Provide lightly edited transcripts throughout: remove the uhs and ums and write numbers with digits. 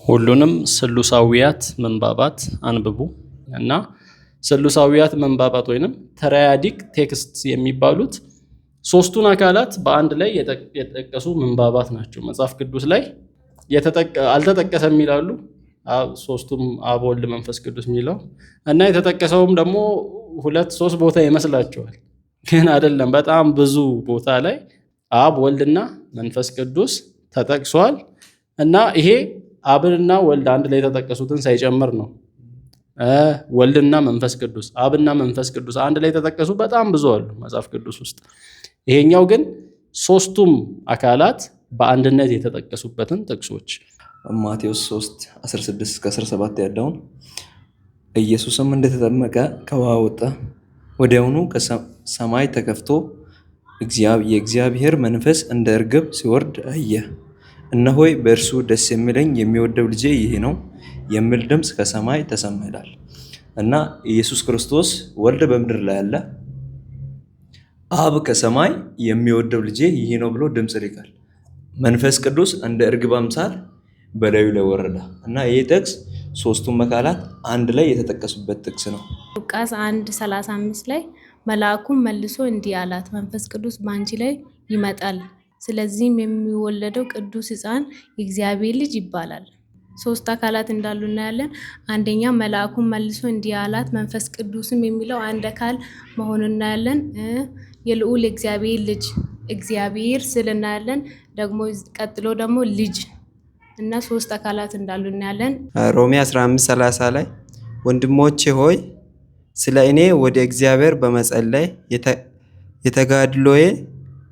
ሁሉንም ስሉሳዊያት መንባባት አንብቡ እና ስሉሳዊያት መንባባት ወይንም ተራያዲክ ቴክስት የሚባሉት ሶስቱን አካላት በአንድ ላይ የተጠቀሱ መንባባት ናቸው። መጽሐፍ ቅዱስ ላይ አልተጠቀሰም ይላሉ ሶስቱም አብ ወልድ መንፈስ ቅዱስ የሚለው እና የተጠቀሰውም ደግሞ 2-3 ቦታ ይመስላቸዋል፣ ግን አይደለም። በጣም ብዙ ቦታ ላይ አብ ወልድና መንፈስ ቅዱስ ተጠቅሷል እና ይሄ አብና ወልድ አንድ ላይ የተጠቀሱትን ሳይጨምር ነው። ወልድና መንፈስ ቅዱስ፣ አብና መንፈስ ቅዱስ አንድ ላይ የተጠቀሱ በጣም ብዙ አሉ መጽሐፍ ቅዱስ ውስጥ። ይሄኛው ግን ሶስቱም አካላት በአንድነት የተጠቀሱበትን ጥቅሶች ማቴዎስ 3:16-17 ያለውን ኢየሱስም እንደተጠመቀ ከውሃ ወጣ፣ ወዲያውኑ ሰማይ ተከፍቶ የእግዚአብሔር መንፈስ እንደ እርግብ ሲወርድ አየ። እነሆይ በእርሱ ደስ የሚለኝ የሚወደው ልጄ ይህ ነው የሚል ድምፅ ከሰማይ ተሰማ ይላል እና ኢየሱስ ክርስቶስ ወልድ በምድር ላይ አለ። አብ ከሰማይ የሚወደው ልጄ ይህ ነው ብሎ ድምፅ ይልካል። መንፈስ ቅዱስ እንደ እርግብ አምሳል በላዩ ላይ ወረደ እና ይህ ጥቅስ ሶስቱም አካላት አንድ ላይ የተጠቀሱበት ጥቅስ ነው። ሉቃስ 1:35 ላይ መልአኩም መልሶ እንዲህ አላት፣ መንፈስ ቅዱስ በአንቺ ላይ ይመጣል፣ ስለዚህም የሚወለደው ቅዱስ ሕፃን የእግዚአብሔር ልጅ ይባላል። ሶስት አካላት እንዳሉ እናያለን። አንደኛ መልአኩም መልሶ እንዲህ አላት፣ መንፈስ ቅዱስም የሚለው አንድ አካል መሆኑን እናያለን። የልዑል እግዚአብሔር ልጅ እግዚአብሔር ስል እናያለን። ደግሞ ቀጥሎ ደግሞ ልጅ እና ሶስት አካላት እንዳሉ እናያለን። ሮሜ 15:30 ላይ ወንድሞቼ ሆይ ስለ እኔ ወደ እግዚአብሔር በመጸለይ የተጋድሎዬ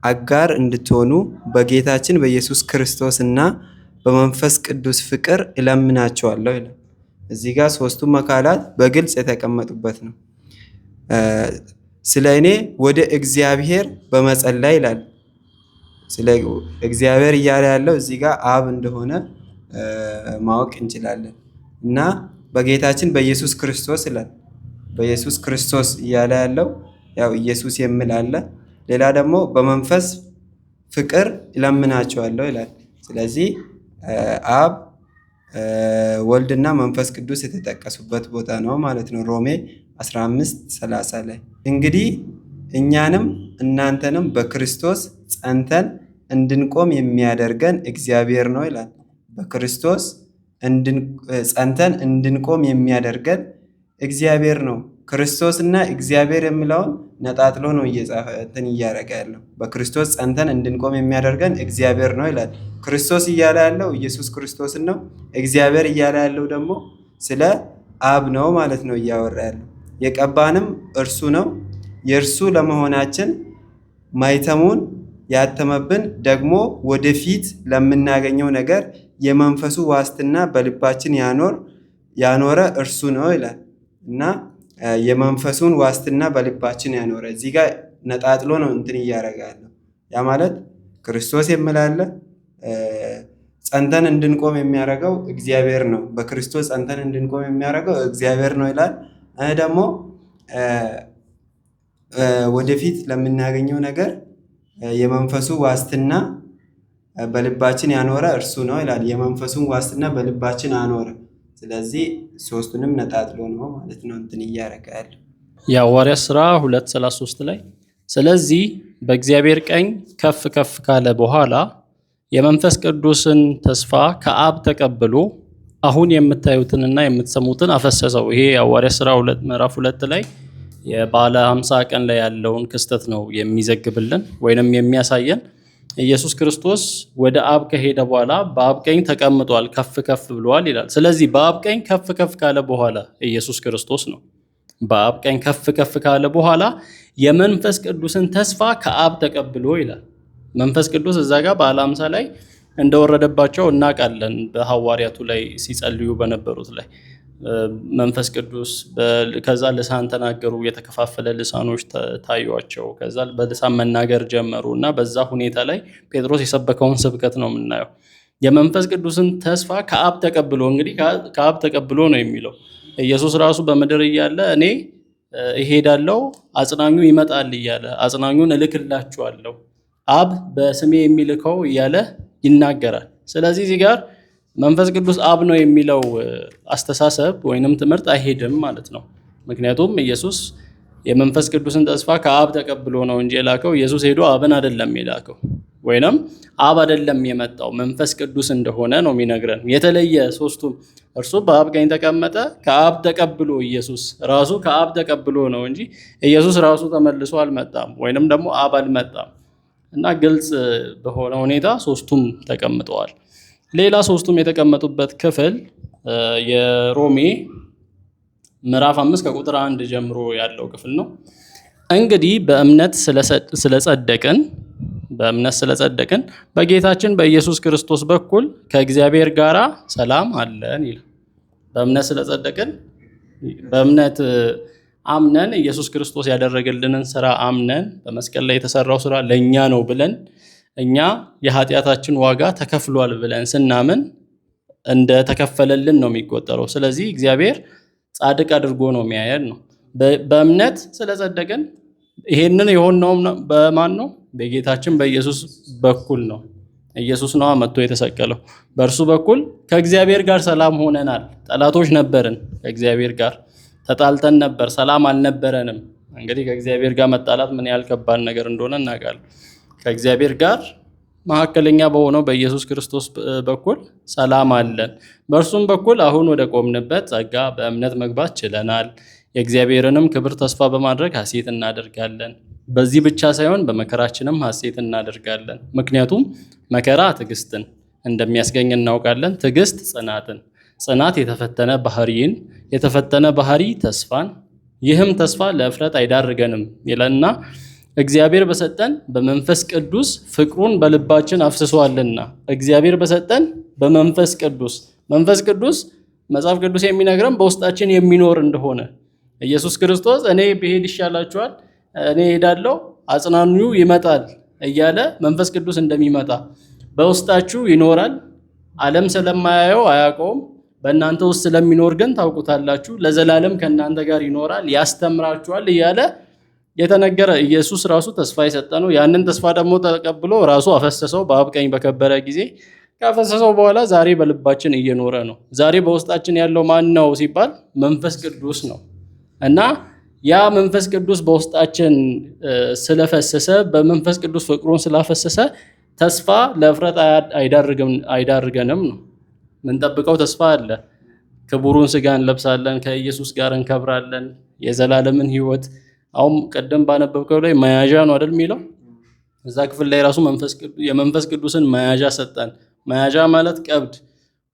አጋር እንድትሆኑ በጌታችን በኢየሱስ ክርስቶስ እና በመንፈስ ቅዱስ ፍቅር እለምናቸዋለሁ ይላል። እዚህ ጋር ሶስቱም አካላት በግልጽ የተቀመጡበት ነው። ስለ እኔ ወደ እግዚአብሔር በመጸለይ ይላል። ስለ እግዚአብሔር እያለ ያለው እዚህ ጋር አብ እንደሆነ ማወቅ እንችላለን እና በጌታችን በኢየሱስ ክርስቶስ ይላል። በኢየሱስ ክርስቶስ እያለ ያለው ያው ኢየሱስ የሚል አለ። ሌላ ደግሞ በመንፈስ ፍቅር እለምናቸዋለሁ ይላል። ስለዚህ አብ ወልድና መንፈስ ቅዱስ የተጠቀሱበት ቦታ ነው ማለት ነው። ሮሜ 15:30 ላይ እንግዲህ እኛንም እናንተንም በክርስቶስ ጸንተን እንድንቆም የሚያደርገን እግዚአብሔር ነው ይላል። በክርስቶስ ጸንተን እንድንቆም የሚያደርገን እግዚአብሔር ነው። ክርስቶስ እና እግዚአብሔር የሚለውን ነጣጥሎ ነው እያረገ ያለው። በክርስቶስ ጸንተን እንድንቆም የሚያደርገን እግዚአብሔር ነው ይላል። ክርስቶስ እያለ ያለው ኢየሱስ ክርስቶስን ነው። እግዚአብሔር እያለ ያለው ደግሞ ስለ አብ ነው ማለት ነው እያወራ ያለው። የቀባንም እርሱ ነው። የእርሱ ለመሆናችን ማይተሙን ያተመብን ደግሞ ወደፊት ለምናገኘው ነገር የመንፈሱ ዋስትና በልባችን ያኖረ እርሱ ነው ይላል እና የመንፈሱን ዋስትና በልባችን ያኖረ እዚህ ጋር ነጣጥሎ ነው እያረገ ያለው። ያ ማለት ክርስቶስ የምላለ ጸንተን እንድንቆም የሚያደርገው እግዚአብሔር ነው። በክርስቶስ ጸንተን እንድንቆም የሚያደርገው እግዚአብሔር ነው ይላል። ደግሞ ወደፊት ለምናገኘው ነገር የመንፈሱ ዋስትና በልባችን ያኖረ እርሱ ነው ይላል። የመንፈሱን ዋስትና በልባችን አኖረ። ስለዚህ ሶስቱንም ነጣጥሎ ነው ማለት ነው እያረገ ያለው። የሐዋርያት ሥራ 2:33 ላይ ስለዚህ በእግዚአብሔር ቀኝ ከፍ ከፍ ካለ በኋላ የመንፈስ ቅዱስን ተስፋ ከአብ ተቀብሎ አሁን የምታዩትንና የምትሰሙትን አፈሰሰው። ይሄ የሐዋርያት ሥራ ምዕራፍ 2 ላይ የበዓለ 50 ቀን ላይ ያለውን ክስተት ነው የሚዘግብልን ወይንም የሚያሳየን። ኢየሱስ ክርስቶስ ወደ አብ ከሄደ በኋላ በአብ ቀኝ ተቀምጧል፣ ከፍ ከፍ ብሏል ይላል። ስለዚህ በአብ ቀኝ ከፍ ከፍ ካለ በኋላ ኢየሱስ ክርስቶስ ነው። በአብ ቀኝ ከፍ ከፍ ካለ በኋላ የመንፈስ ቅዱስን ተስፋ ከአብ ተቀብሎ ይላል። መንፈስ ቅዱስ እዛ ጋር በዓለ 50 ላይ እንደወረደባቸው እናውቃለን። በሐዋርያቱ ላይ ሲጸልዩ በነበሩት ላይ መንፈስ ቅዱስ ከዛ ልሳን ተናገሩ፣ የተከፋፈለ ልሳኖች ታዩአቸው፣ ከዛ በልሳን መናገር ጀመሩ እና በዛ ሁኔታ ላይ ጴጥሮስ የሰበከውን ስብከት ነው የምናየው። የመንፈስ ቅዱስን ተስፋ ከአብ ተቀብሎ፣ እንግዲህ ከአብ ተቀብሎ ነው የሚለው። ኢየሱስ ራሱ በምድር እያለ እኔ እሄዳለሁ አጽናኙ ይመጣል እያለ አጽናኙን እልክላችኋለሁ አብ በስሜ የሚልከው እያለ ይናገራል። ስለዚህ እዚህ ጋር መንፈስ ቅዱስ አብ ነው የሚለው አስተሳሰብ ወይንም ትምህርት አይሄድም ማለት ነው። ምክንያቱም ኢየሱስ የመንፈስ ቅዱስን ተስፋ ከአብ ተቀብሎ ነው እንጂ የላከው ኢየሱስ ሄዶ አብን አይደለም የላከው፣ ወይንም አብ አይደለም የመጣው መንፈስ ቅዱስ እንደሆነ ነው የሚነግረን። የተለየ ሶስቱም እርሱ በአብ ቀኝ ተቀመጠ፣ ከአብ ተቀብሎ ኢየሱስ ራሱ ከአብ ተቀብሎ ነው እንጂ ኢየሱስ ራሱ ተመልሶ አልመጣም፣ ወይንም ደግሞ አብ አልመጣም። እና ግልጽ በሆነ ሁኔታ ሶስቱም ተቀምጠዋል። ሌላ ሶስቱም የተቀመጡበት ክፍል የሮሜ ምዕራፍ 5 ከቁጥር 1 ጀምሮ ያለው ክፍል ነው። እንግዲህ በእምነት ስለጸደቅን በጌታችን በኢየሱስ ክርስቶስ በኩል ከእግዚአብሔር ጋር ሰላም አለን ይላል። በእምነት ስለጸደቅን፣ በእምነት አምነን ኢየሱስ ክርስቶስ ያደረገልንን ስራ አምነን በመስቀል ላይ የተሰራው ስራ ለእኛ ነው ብለን እኛ የኃጢአታችን ዋጋ ተከፍሏል ብለን ስናምን እንደ ተከፈለልን ነው የሚቆጠረው። ስለዚህ እግዚአብሔር ጻድቅ አድርጎ ነው የሚያየን ነው። በእምነት ስለጸደቅን ይሄንን የሆነው በማን ነው? በጌታችን በኢየሱስ በኩል ነው። ኢየሱስ ነዋ መጥቶ የተሰቀለው። በእርሱ በኩል ከእግዚአብሔር ጋር ሰላም ሆነናል። ጠላቶች ነበርን፣ ከእግዚአብሔር ጋር ተጣልተን ነበር፣ ሰላም አልነበረንም። እንግዲህ ከእግዚአብሔር ጋር መጣላት ምን ያህል ከባድ ነገር እንደሆነ እናውቃለን። ከእግዚአብሔር ጋር መካከለኛ በሆነው በኢየሱስ ክርስቶስ በኩል ሰላም አለን። በእርሱም በኩል አሁን ወደ ቆምንበት ጸጋ በእምነት መግባት ችለናል። የእግዚአብሔርንም ክብር ተስፋ በማድረግ ሐሴት እናደርጋለን። በዚህ ብቻ ሳይሆን በመከራችንም ሐሴት እናደርጋለን። ምክንያቱም መከራ ትዕግስትን እንደሚያስገኝ እናውቃለን። ትዕግስት ጽናትን፣ ጽናት የተፈተነ ባህሪን፣ የተፈተነ ባህሪ ተስፋን፣ ይህም ተስፋ ለእፍረት አይዳርገንም ይለና እግዚአብሔር በሰጠን በመንፈስ ቅዱስ ፍቅሩን በልባችን አፍስሷልና። እግዚአብሔር በሰጠን በመንፈስ ቅዱስ፣ መንፈስ ቅዱስ መጽሐፍ ቅዱስ የሚነግረን በውስጣችን የሚኖር እንደሆነ ኢየሱስ ክርስቶስ እኔ ብሄድ ይሻላችኋል፣ እኔ ሄዳለሁ፣ አጽናኙ ይመጣል እያለ መንፈስ ቅዱስ እንደሚመጣ በውስጣችሁ ይኖራል። ዓለም ስለማያየው አያውቀውም፣ በእናንተ ውስጥ ስለሚኖር ግን ታውቁታላችሁ። ለዘላለም ከእናንተ ጋር ይኖራል፣ ያስተምራችኋል እያለ የተነገረ ኢየሱስ ራሱ ተስፋ የሰጠ ነው። ያንን ተስፋ ደግሞ ተቀብሎ ራሱ አፈሰሰው በአብ ቀኝ በከበረ ጊዜ። ካፈሰሰው በኋላ ዛሬ በልባችን እየኖረ ነው። ዛሬ በውስጣችን ያለው ማን ነው ሲባል መንፈስ ቅዱስ ነው። እና ያ መንፈስ ቅዱስ በውስጣችን ስለፈሰሰ፣ በመንፈስ ቅዱስ ፍቅሩን ስላፈሰሰ ተስፋ ለእፍረት አይዳርገንም ነው። ምንጠብቀው ተስፋ አለ። ክቡሩን ስጋ እንለብሳለን፣ ከኢየሱስ ጋር እንከብራለን፣ የዘላለምን ሕይወት አሁን ቀደም ባነበብከው ላይ መያዣ ነው አይደል የሚለው። እዛ ክፍል ላይ ራሱ የመንፈስ ቅዱስን መያዣ ሰጠን። መያዣ ማለት ቀብድ፣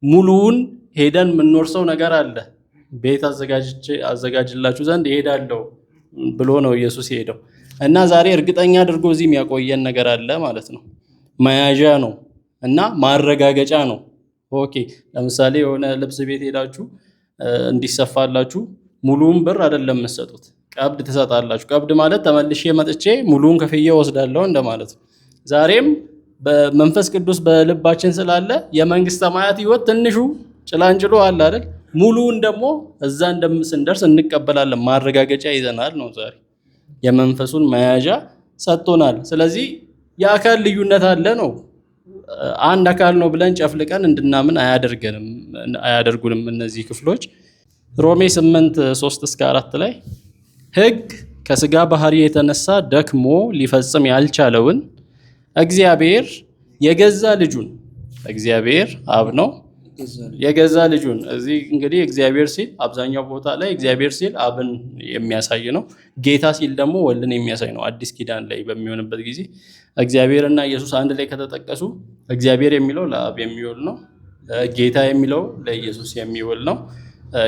ሙሉውን ሄደን የምንወርሰው ነገር አለ። ቤት አዘጋጅላችሁ ዘንድ ይሄዳለሁ ብሎ ነው ኢየሱስ ሄደው እና ዛሬ እርግጠኛ አድርጎ እዚህ የሚያቆየን ነገር አለ ማለት ነው። መያዣ ነው እና ማረጋገጫ ነው። ኦኬ፣ ለምሳሌ የሆነ ልብስ ቤት ሄዳችሁ እንዲሰፋላችሁ ሙሉውን ብር አይደለም የምትሰጡት፣ ቀብድ ትሰጣላችሁ። ቀብድ ማለት ተመልሼ መጥቼ ሙሉውን ከፍዬ ወስዳለሁ እንደማለት ነው። ዛሬም በመንፈስ ቅዱስ በልባችን ስላለ የመንግስት ሰማያት ሕይወት ትንሹ ጭላንጭሎ አለ አይደል? ሙሉውን ደግሞ እዛ ስንደርስ እንቀበላለን። ማረጋገጫ ይዘናል ነው። ዛሬ የመንፈሱን መያዣ ሰጥቶናል። ስለዚህ የአካል ልዩነት አለ ነው። አንድ አካል ነው ብለን ጨፍልቀን እንድናምን አያደርጉንም እነዚህ ክፍሎች። ሮሜ 8:3-4 ላይ ሕግ ከስጋ ባህሪ የተነሳ ደክሞ ሊፈጽም ያልቻለውን እግዚአብሔር የገዛ ልጁን፣ እግዚአብሔር አብ ነው የገዛ ልጁን። እዚህ እንግዲህ እግዚአብሔር ሲል አብዛኛው ቦታ ላይ እግዚአብሔር ሲል አብን የሚያሳይ ነው። ጌታ ሲል ደግሞ ወልድን የሚያሳይ ነው። አዲስ ኪዳን ላይ በሚሆንበት ጊዜ እግዚአብሔርና ኢየሱስ አንድ ላይ ከተጠቀሱ እግዚአብሔር የሚለው ለአብ የሚውል ነው፣ ጌታ የሚለው ለኢየሱስ የሚውል ነው።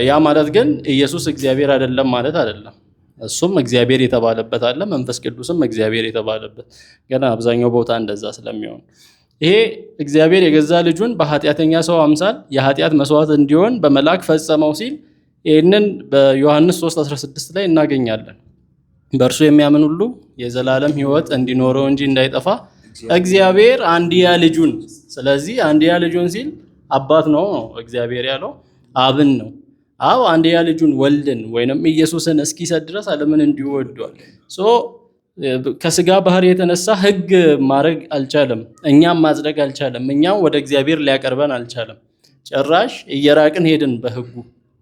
ያ ማለት ግን ኢየሱስ እግዚአብሔር አይደለም ማለት አይደለም። እሱም እግዚአብሔር የተባለበት አለ፣ መንፈስ ቅዱስም እግዚአብሔር የተባለበት። ገና አብዛኛው ቦታ እንደዛ ስለሚሆን ይሄ እግዚአብሔር የገዛ ልጁን በኃጢአተኛ ሰው አምሳል የኃጢአት መስዋዕት እንዲሆን በመላክ ፈጸመው ሲል ይህንን በዮሐንስ 3:16 ላይ እናገኛለን። በእርሱ የሚያምን ሁሉ የዘላለም ሕይወት እንዲኖረው እንጂ እንዳይጠፋ እግዚአብሔር አንድያ ልጁን። ስለዚህ አንድያ ልጁን ሲል አባት ነው እግዚአብሔር ያለው አብን ነው። አብ አንድያ ልጁን ወልድን ወይንም ኢየሱስን እስኪሰጥ ድረስ ዓለምን እንዲሁ ወዷል። ከስጋ ባህሪ የተነሳ ሕግ ማድረግ አልቻለም፣ እኛም ማጽደቅ አልቻለም፣ እኛም ወደ እግዚአብሔር ሊያቀርበን አልቻለም። ጭራሽ እየራቅን ሄድን በህጉ።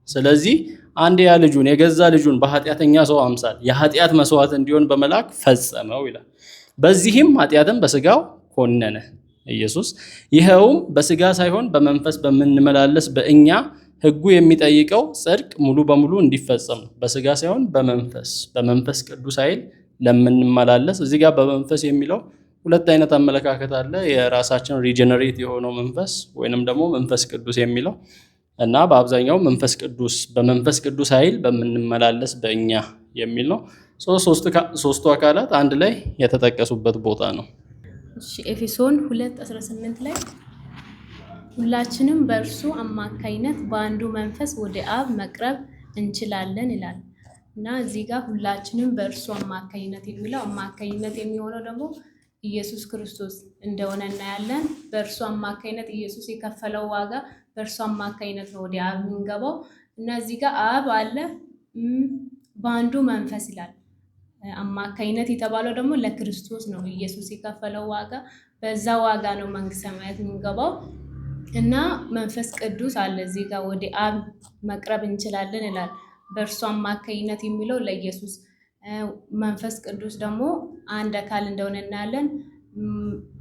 ስለዚህ አንድ ያ ልጁን የገዛ ልጁን በኃጢአተኛ ሰው አምሳል የኃጢአት መስዋዕት እንዲሆን በመላክ ፈጸመው ይላል። በዚህም ኃጢአትን በስጋው ኮነነ ኢየሱስ። ይኸውም በስጋ ሳይሆን በመንፈስ በምንመላለስ በእኛ ህጉ የሚጠይቀው ጽድቅ ሙሉ በሙሉ እንዲፈጸም ነው። በስጋ ሳይሆን በመንፈስ ቅዱስ ኃይል ለምንመላለስ። እዚህ ጋር በመንፈስ የሚለው ሁለት አይነት አመለካከት አለ። የራሳችን ሪጀነሬት የሆነው መንፈስ ወይንም ደግሞ መንፈስ ቅዱስ የሚለው እና በአብዛኛው በመንፈስ ቅዱስ ኃይል በምንመላለስ በእኛ የሚል ነው። ሶስቱ አካላት አንድ ላይ የተጠቀሱበት ቦታ ነው። ኤፌሶን 2:18 ላይ ሁላችንም በእርሱ አማካይነት በአንዱ መንፈስ ወደ አብ መቅረብ እንችላለን ይላል እና እዚህ ጋር ሁላችንም በእርሱ አማካይነት የሚለው አማካይነት የሚሆነው ደግሞ ኢየሱስ ክርስቶስ እንደሆነ እናያለን። በእርሱ አማካይነት ኢየሱስ የከፈለው ዋጋ በእርሱ አማካይነት ነው ወደ አብ የምንገባው እና እዚህ ጋር አብ አለ በአንዱ መንፈስ ይላል። አማካይነት የተባለው ደግሞ ለክርስቶስ ነው። ኢየሱስ የከፈለው ዋጋ በዛ ዋጋ ነው መንግስተ ሰማያት የምንገባው እና መንፈስ ቅዱስ አለ እዚህ ጋር ወደ አብ መቅረብ እንችላለን ይላል። በእርሱ አማካይነት የሚለው ለኢየሱስ፣ መንፈስ ቅዱስ ደግሞ አንድ አካል እንደሆነ እናያለን።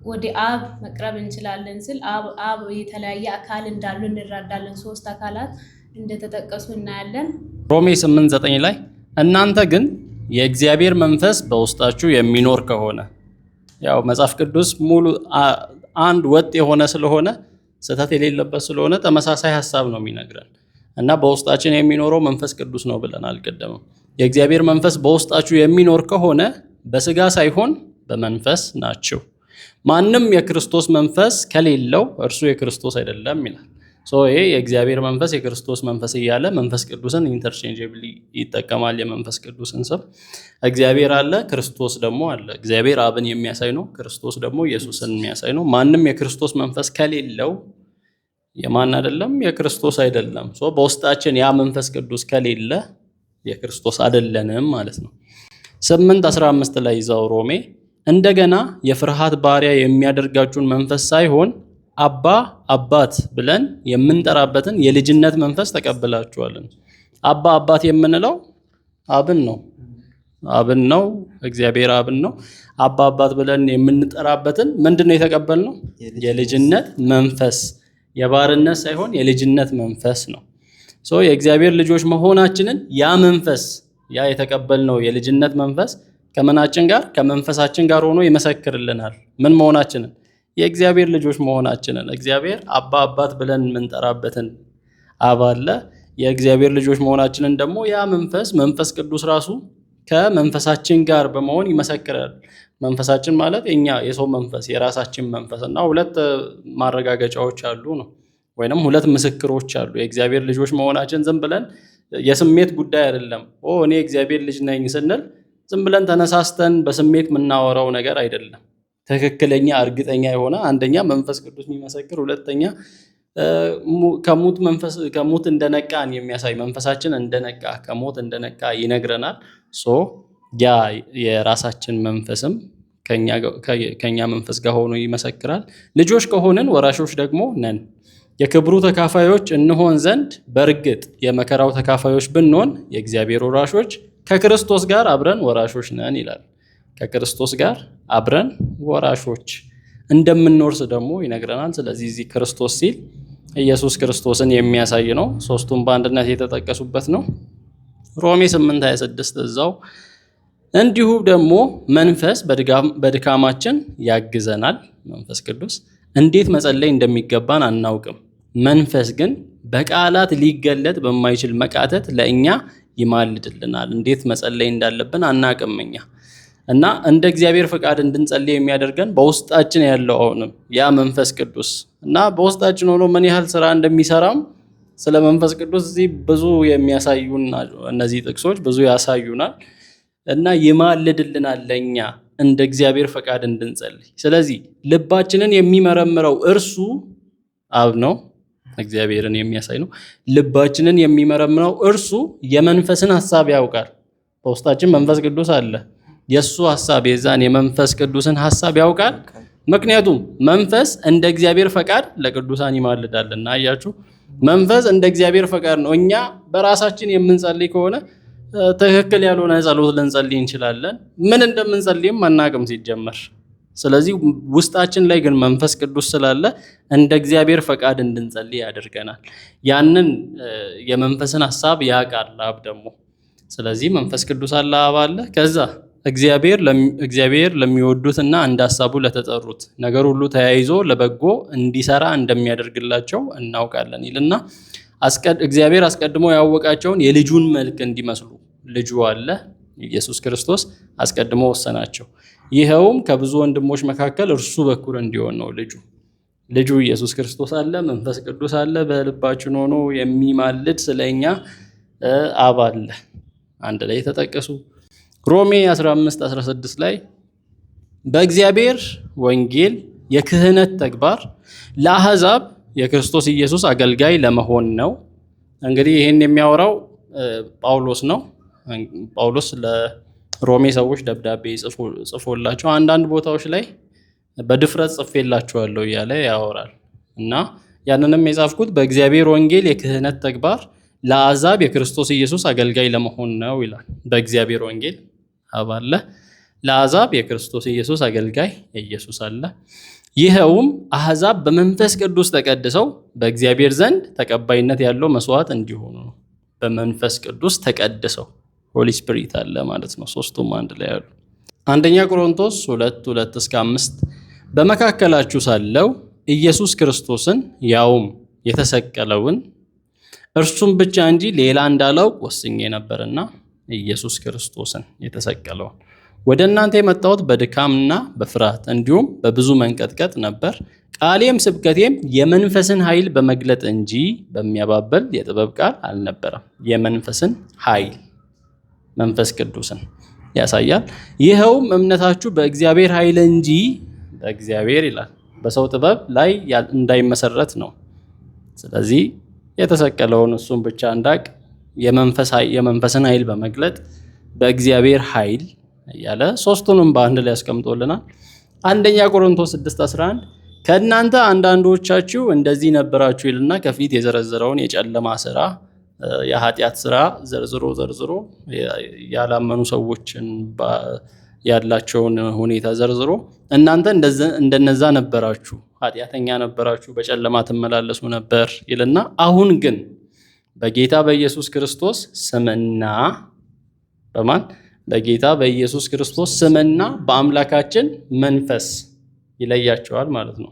ወደ አብ መቅረብ እንችላለን ስል አብ የተለያየ አካል እንዳሉ እንረዳለን። 3 አካላት እንደተጠቀሱ እናያለን። ሮሜ 8:9 ላይ እናንተ ግን የእግዚአብሔር መንፈስ በውስጣችሁ የሚኖር ከሆነ፣ ያው መጽሐፍ ቅዱስ ሙሉ አንድ ወጥ የሆነ ስለሆነ ስህተት የሌለበት ስለሆነ ተመሳሳይ ሐሳብ ነው የሚነግረን እና በውስጣችን የሚኖረው መንፈስ ቅዱስ ነው ብለናል ቀደም። የእግዚአብሔር መንፈስ በውስጣችሁ የሚኖር ከሆነ በስጋ ሳይሆን በመንፈስ ናችሁ። ማንም የክርስቶስ መንፈስ ከሌለው እርሱ የክርስቶስ አይደለም ይላል። ይሄ የእግዚአብሔር መንፈስ የክርስቶስ መንፈስ እያለ መንፈስ ቅዱስን ኢንተርቼንጀብሊ ይጠቀማል። የመንፈስ ቅዱስን ስም እግዚአብሔር አለ፣ ክርስቶስ ደግሞ አለ። እግዚአብሔር አብን የሚያሳይ ነው፣ ክርስቶስ ደግሞ ኢየሱስን የሚያሳይ ነው። ማንም የክርስቶስ መንፈስ ከሌለው የማን አይደለም? የክርስቶስ አይደለም። በውስጣችን ያ መንፈስ ቅዱስ ከሌለ የክርስቶስ አይደለንም ማለት ነው። 8:15 ላይ ይዛው ሮሜ እንደገና የፍርሃት ባሪያ የሚያደርጋችሁን መንፈስ ሳይሆን አባ አባት ብለን የምንጠራበትን የልጅነት መንፈስ ተቀብላችኋልን። አባ አባት የምንለው አብን ነው፣ እግዚአብሔር አብን ነው። አባ አባት ብለን የምንጠራበትን ምንድነው የተቀበልነው? የልጅነት መንፈስ፣ የባርነት ሳይሆን የልጅነት መንፈስ ነው። የእግዚአብሔር ልጆች መሆናችንን ያ መንፈስ ያ የተቀበልነው የልጅነት መንፈስ ከምናችን ጋር ከመንፈሳችን ጋር ሆኖ ይመሰክርልናል። ምን መሆናችንን? የእግዚአብሔር ልጆች መሆናችንን። እግዚአብሔር አባ አባት ብለን የምንጠራበትን አብ አለ። የእግዚአብሔር ልጆች መሆናችንን ደግሞ ያ መንፈስ ቅዱስ ራሱ ከመንፈሳችን ጋር በመሆን ይመሰክራል። መንፈሳችን ማለት እኛ የሰው መንፈስ የራሳችን መንፈስ እና 2 ማረጋገጫዎች አሉ ነው ወይንም 2 ምስክሮች አሉ። የእግዚአብሔር ልጆች መሆናችን ዝም ብለን የስሜት ጉዳይ አይደለም። እኔ እግዚአብሔር ልጅ ነኝ ስንል ዝም ብለን ተነሳስተን በስሜት የምናወራው ነገር አይደለም። ትክክለኛ እርግጠኛ የሆነ አንደኛ መንፈስ ቅዱስ የሚመሰክር፣ ሁለተኛ ከሞት እንደነቃን የሚያሳይ መንፈሳችን እንደነቃ ከሞት እንደነቃ ይነግረናል። ያ የራሳችን መንፈስም ከኛ መንፈስ ጋር ሆኖ ይመሰክራል። ልጆች ከሆንን ወራሾች ደግሞ ነን፣ የክብሩ ተካፋዮች እንሆን ዘንድ በእርግጥ የመከራው ተካፋዮች ብንሆን የእግዚአብሔር ወራሾች ከክርስቶስ ጋር አብረን ወራሾች ነን ይላል። ከክርስቶስ ጋር አብረን ወራሾች እንደምንወርስ ደግሞ ይነግረናል። ስለዚህ እዚህ ክርስቶስ ሲል ኢየሱስ ክርስቶስን የሚያሳይ ነው። 3ቱም በአንድነት የተጠቀሱበት ነው። ሮሜ 8:26 እዛው እንዲሁ ደግሞ መንፈስ በድካማችን ያግዘናል። መንፈስ ቅዱስ እንዴት መጸለይ እንደሚገባን አናውቅም፣ መንፈስ ግን በቃላት ሊገለጥ በማይችል መቃተት ለእኛ ይማልድልናል። እንዴት መጸለይ እንዳለብን አናውቅም እኛ እና እንደ እግዚአብሔር ፈቃድ እንድንጸልይ የሚያደርገን በውስጣችን ያለው አሁንም ያ መንፈስ ቅዱስ እና በውስጣችን ሆኖ ምን ያህል ስራ እንደሚሰራም ስለ መንፈስ ቅዱስ እዚህ ብዙ የሚያሳዩን እነዚህ ጥቅሶች ብዙ ያሳዩናል እና ይማልድልናል ለእኛ እንደ እግዚአብሔር ፈቃድ እንድንጸልይ። ስለዚህ ልባችንን የሚመረምረው እርሱ አብ ነው፣ እግዚአብሔርን የሚያሳይ ነው። ልባችንን የሚመረምረው እርሱ የመንፈስን ሐሳብ ያውቃል። በውስጣችን መንፈስ ቅዱስ አለ። የእሱ ሐሳብ የዛን የመንፈስ ቅዱስን ሐሳብ ያውቃል። ምክንያቱም መንፈስ እንደ እግዚአብሔር ፈቃድ ለቅዱሳን ይማልዳልና። አያችሁ፣ መንፈስ እንደ እግዚአብሔር ፈቃድ ነው። እኛ በራሳችን የምንጸልይ ከሆነ ትክክል ያልሆነ ጸሎት ልንጸልይ እንችላለን። ምን እንደምንጸልይም አናቅም ሲጀመር። ስለዚህ ውስጣችን ላይ ግን መንፈስ ቅዱስ ስላለ እንደ እግዚአብሔር ፈቃድ እንድንጸልይ ያደርገናል። ያንን የመንፈስን ሐሳብ ያውቃል አብ ደግሞ። ስለዚህ መንፈስ ቅዱስ አለ፣ አብ አለ። ከዛ እግዚአብሔር ለሚወዱትና እንደ ሐሳቡ ለተጠሩት ነገር ሁሉ ተያይዞ ለበጎ እንዲሰራ እንደሚያደርግላቸው እናውቃለን ይልና እግዚአብሔር አስቀድሞ ያወቃቸውን የልጁን መልክ እንዲመስሉ ልጁ አለ ኢየሱስ ክርስቶስ አስቀድሞ ወሰናቸው። ይኸውም ከብዙ ወንድሞች መካከል እርሱ በኩር እንዲሆን ነው። ልጁ ኢየሱስ ክርስቶስ አለ፣ መንፈስ ቅዱስ አለ፣ በልባችን ሆኖ የሚማልድ ስለኛ አብ አለ። አንድ ላይ ተጠቀሱ። ሮሜ 15:16 ላይ በእግዚአብሔር ወንጌል የክህነት ተግባር ለአሕዛብ የክርስቶስ ኢየሱስ አገልጋይ ለመሆን ነው። እንግዲህ ይህን የሚያወራው ጳውሎስ ነው። ጳውሎስ ለሮሜ ሰዎች ደብዳቤ ጽፎላቸው አንዳንድ ቦታዎች ላይ በድፍረት ጽፌላችኋለሁ እያለ ያወራል እና ያንንም የጻፍኩት በእግዚአብሔር ወንጌል የክህነት ተግባር ለአሕዛብ የክርስቶስ ኢየሱስ አገልጋይ ለመሆን ነው ይላል። በእግዚአብሔር ወንጌል አብ አለ፣ ለአሕዛብ የክርስቶስ ኢየሱስ አገልጋይ ኢየሱስ አለ። ይኸውም አሕዛብ በመንፈስ ቅዱስ ተቀድሰው በእግዚአብሔር ዘንድ ተቀባይነት ያለው መስዋዕት እንዲሆኑ ነው። በመንፈስ ቅዱስ ተቀድሰው ሆሊ ስፒሪት አለ ማለት ነው። ሶስቱም አንድ ላይ አሉ። አንደኛ ቆሮንቶስ 2:2-5 በመካከላችሁ ሳለው ኢየሱስ ክርስቶስን ያውም የተሰቀለውን እርሱም ብቻ እንጂ ሌላ እንዳላውቅ ወስኜ ነበርና ኢየሱስ ክርስቶስን የተሰቀለውን ወደ እናንተ የመጣሁት በድካምና በፍርሃት እንዲሁም በብዙ መንቀጥቀጥ ነበር። ቃሌም ስብከቴም የመንፈስን ኃይል በመግለጥ እንጂ በሚያባበል የጥበብ ቃል አልነበረም። የመንፈስን ኃይል መንፈስ ቅዱስን ያሳያል። ይኸውም እምነታችሁ በእግዚአብሔር ኃይል እንጂ በእግዚአብሔር ይላል በሰው ጥበብ ላይ እንዳይመሰረት ነው። ስለዚህ የተሰቀለውን እሱን ብቻ እንዳቅ የመንፈስን ኃይል በመግለጥ በእግዚአብሔር ኃይል እያለ ሶስቱንም በአንድ ላይ ያስቀምጦልናል። አንደኛ ቆሮንቶስ 6:11 ከእናንተ አንዳንዶቻችሁ እንደዚህ ነበራችሁ ይልና ከፊት የዘረዘረውን የጨለማ ስራ የኃጢአት ስራ ዘርዝሮ ያላመኑ ሰዎችን ያላቸውን ሁኔታ ዘርዝሮ እናንተ እንደነዛ ነበራችሁ፣ ኃጢአተኛ ነበራችሁ፣ በጨለማ ትመላለሱ ነበር ይልና አሁን ግን በጌታ በኢየሱስ ክርስቶስ ስምና በማን በጌታ በኢየሱስ ክርስቶስ ስምና በአምላካችን መንፈስ ይለያቸዋል ማለት ነው።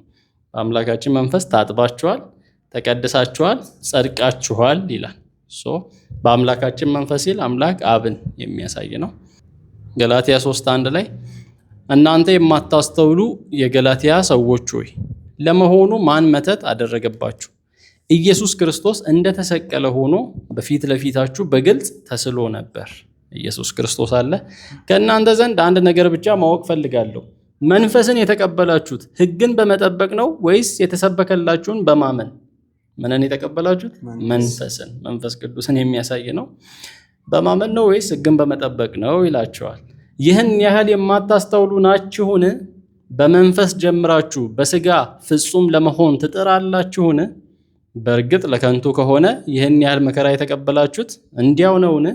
በአምላካችን መንፈስ ታጥባችኋል፣ ተቀድሳችኋል፣ ጸድቃችኋል ይላል። በአምላካችን መንፈስ ይል አምላክ አብን የሚያሳይ ነው። ገላትያ 3:1 ላይ እናንተ የማታስተውሉ የገላትያ ሰዎች ሆይ ለመሆኑ ማን መተት አደረገባችሁ? ኢየሱስ ክርስቶስ እንደተሰቀለ ሆኖ በፊት ለፊታችሁ በግልጽ ተስሎ ነበር። ኢየሱስ ክርስቶስ አለ። ከእናንተ ዘንድ አንድ ነገር ብቻ ማወቅ ፈልጋለሁ። መንፈስን የተቀበላችሁት ሕግን በመጠበቅ ነው ወይስ የተሰበከላችሁን በማመን? ምንን የተቀበላችሁት? መንፈስን፣ መንፈስ ቅዱስን የሚያሳይ ነው። በማመን ነው ወይስ ሕግን በመጠበቅ ነው ይላቸዋል። ይህን ያህል የማታስተውሉ ናችሁን? በመንፈስ ጀምራችሁ በሥጋ ፍጹም ለመሆን ትጥራላችሁን? በእርግጥ ለከንቱ ከሆነ ይህን ያህል መከራ የተቀበላችሁት እንዲያው ነውን?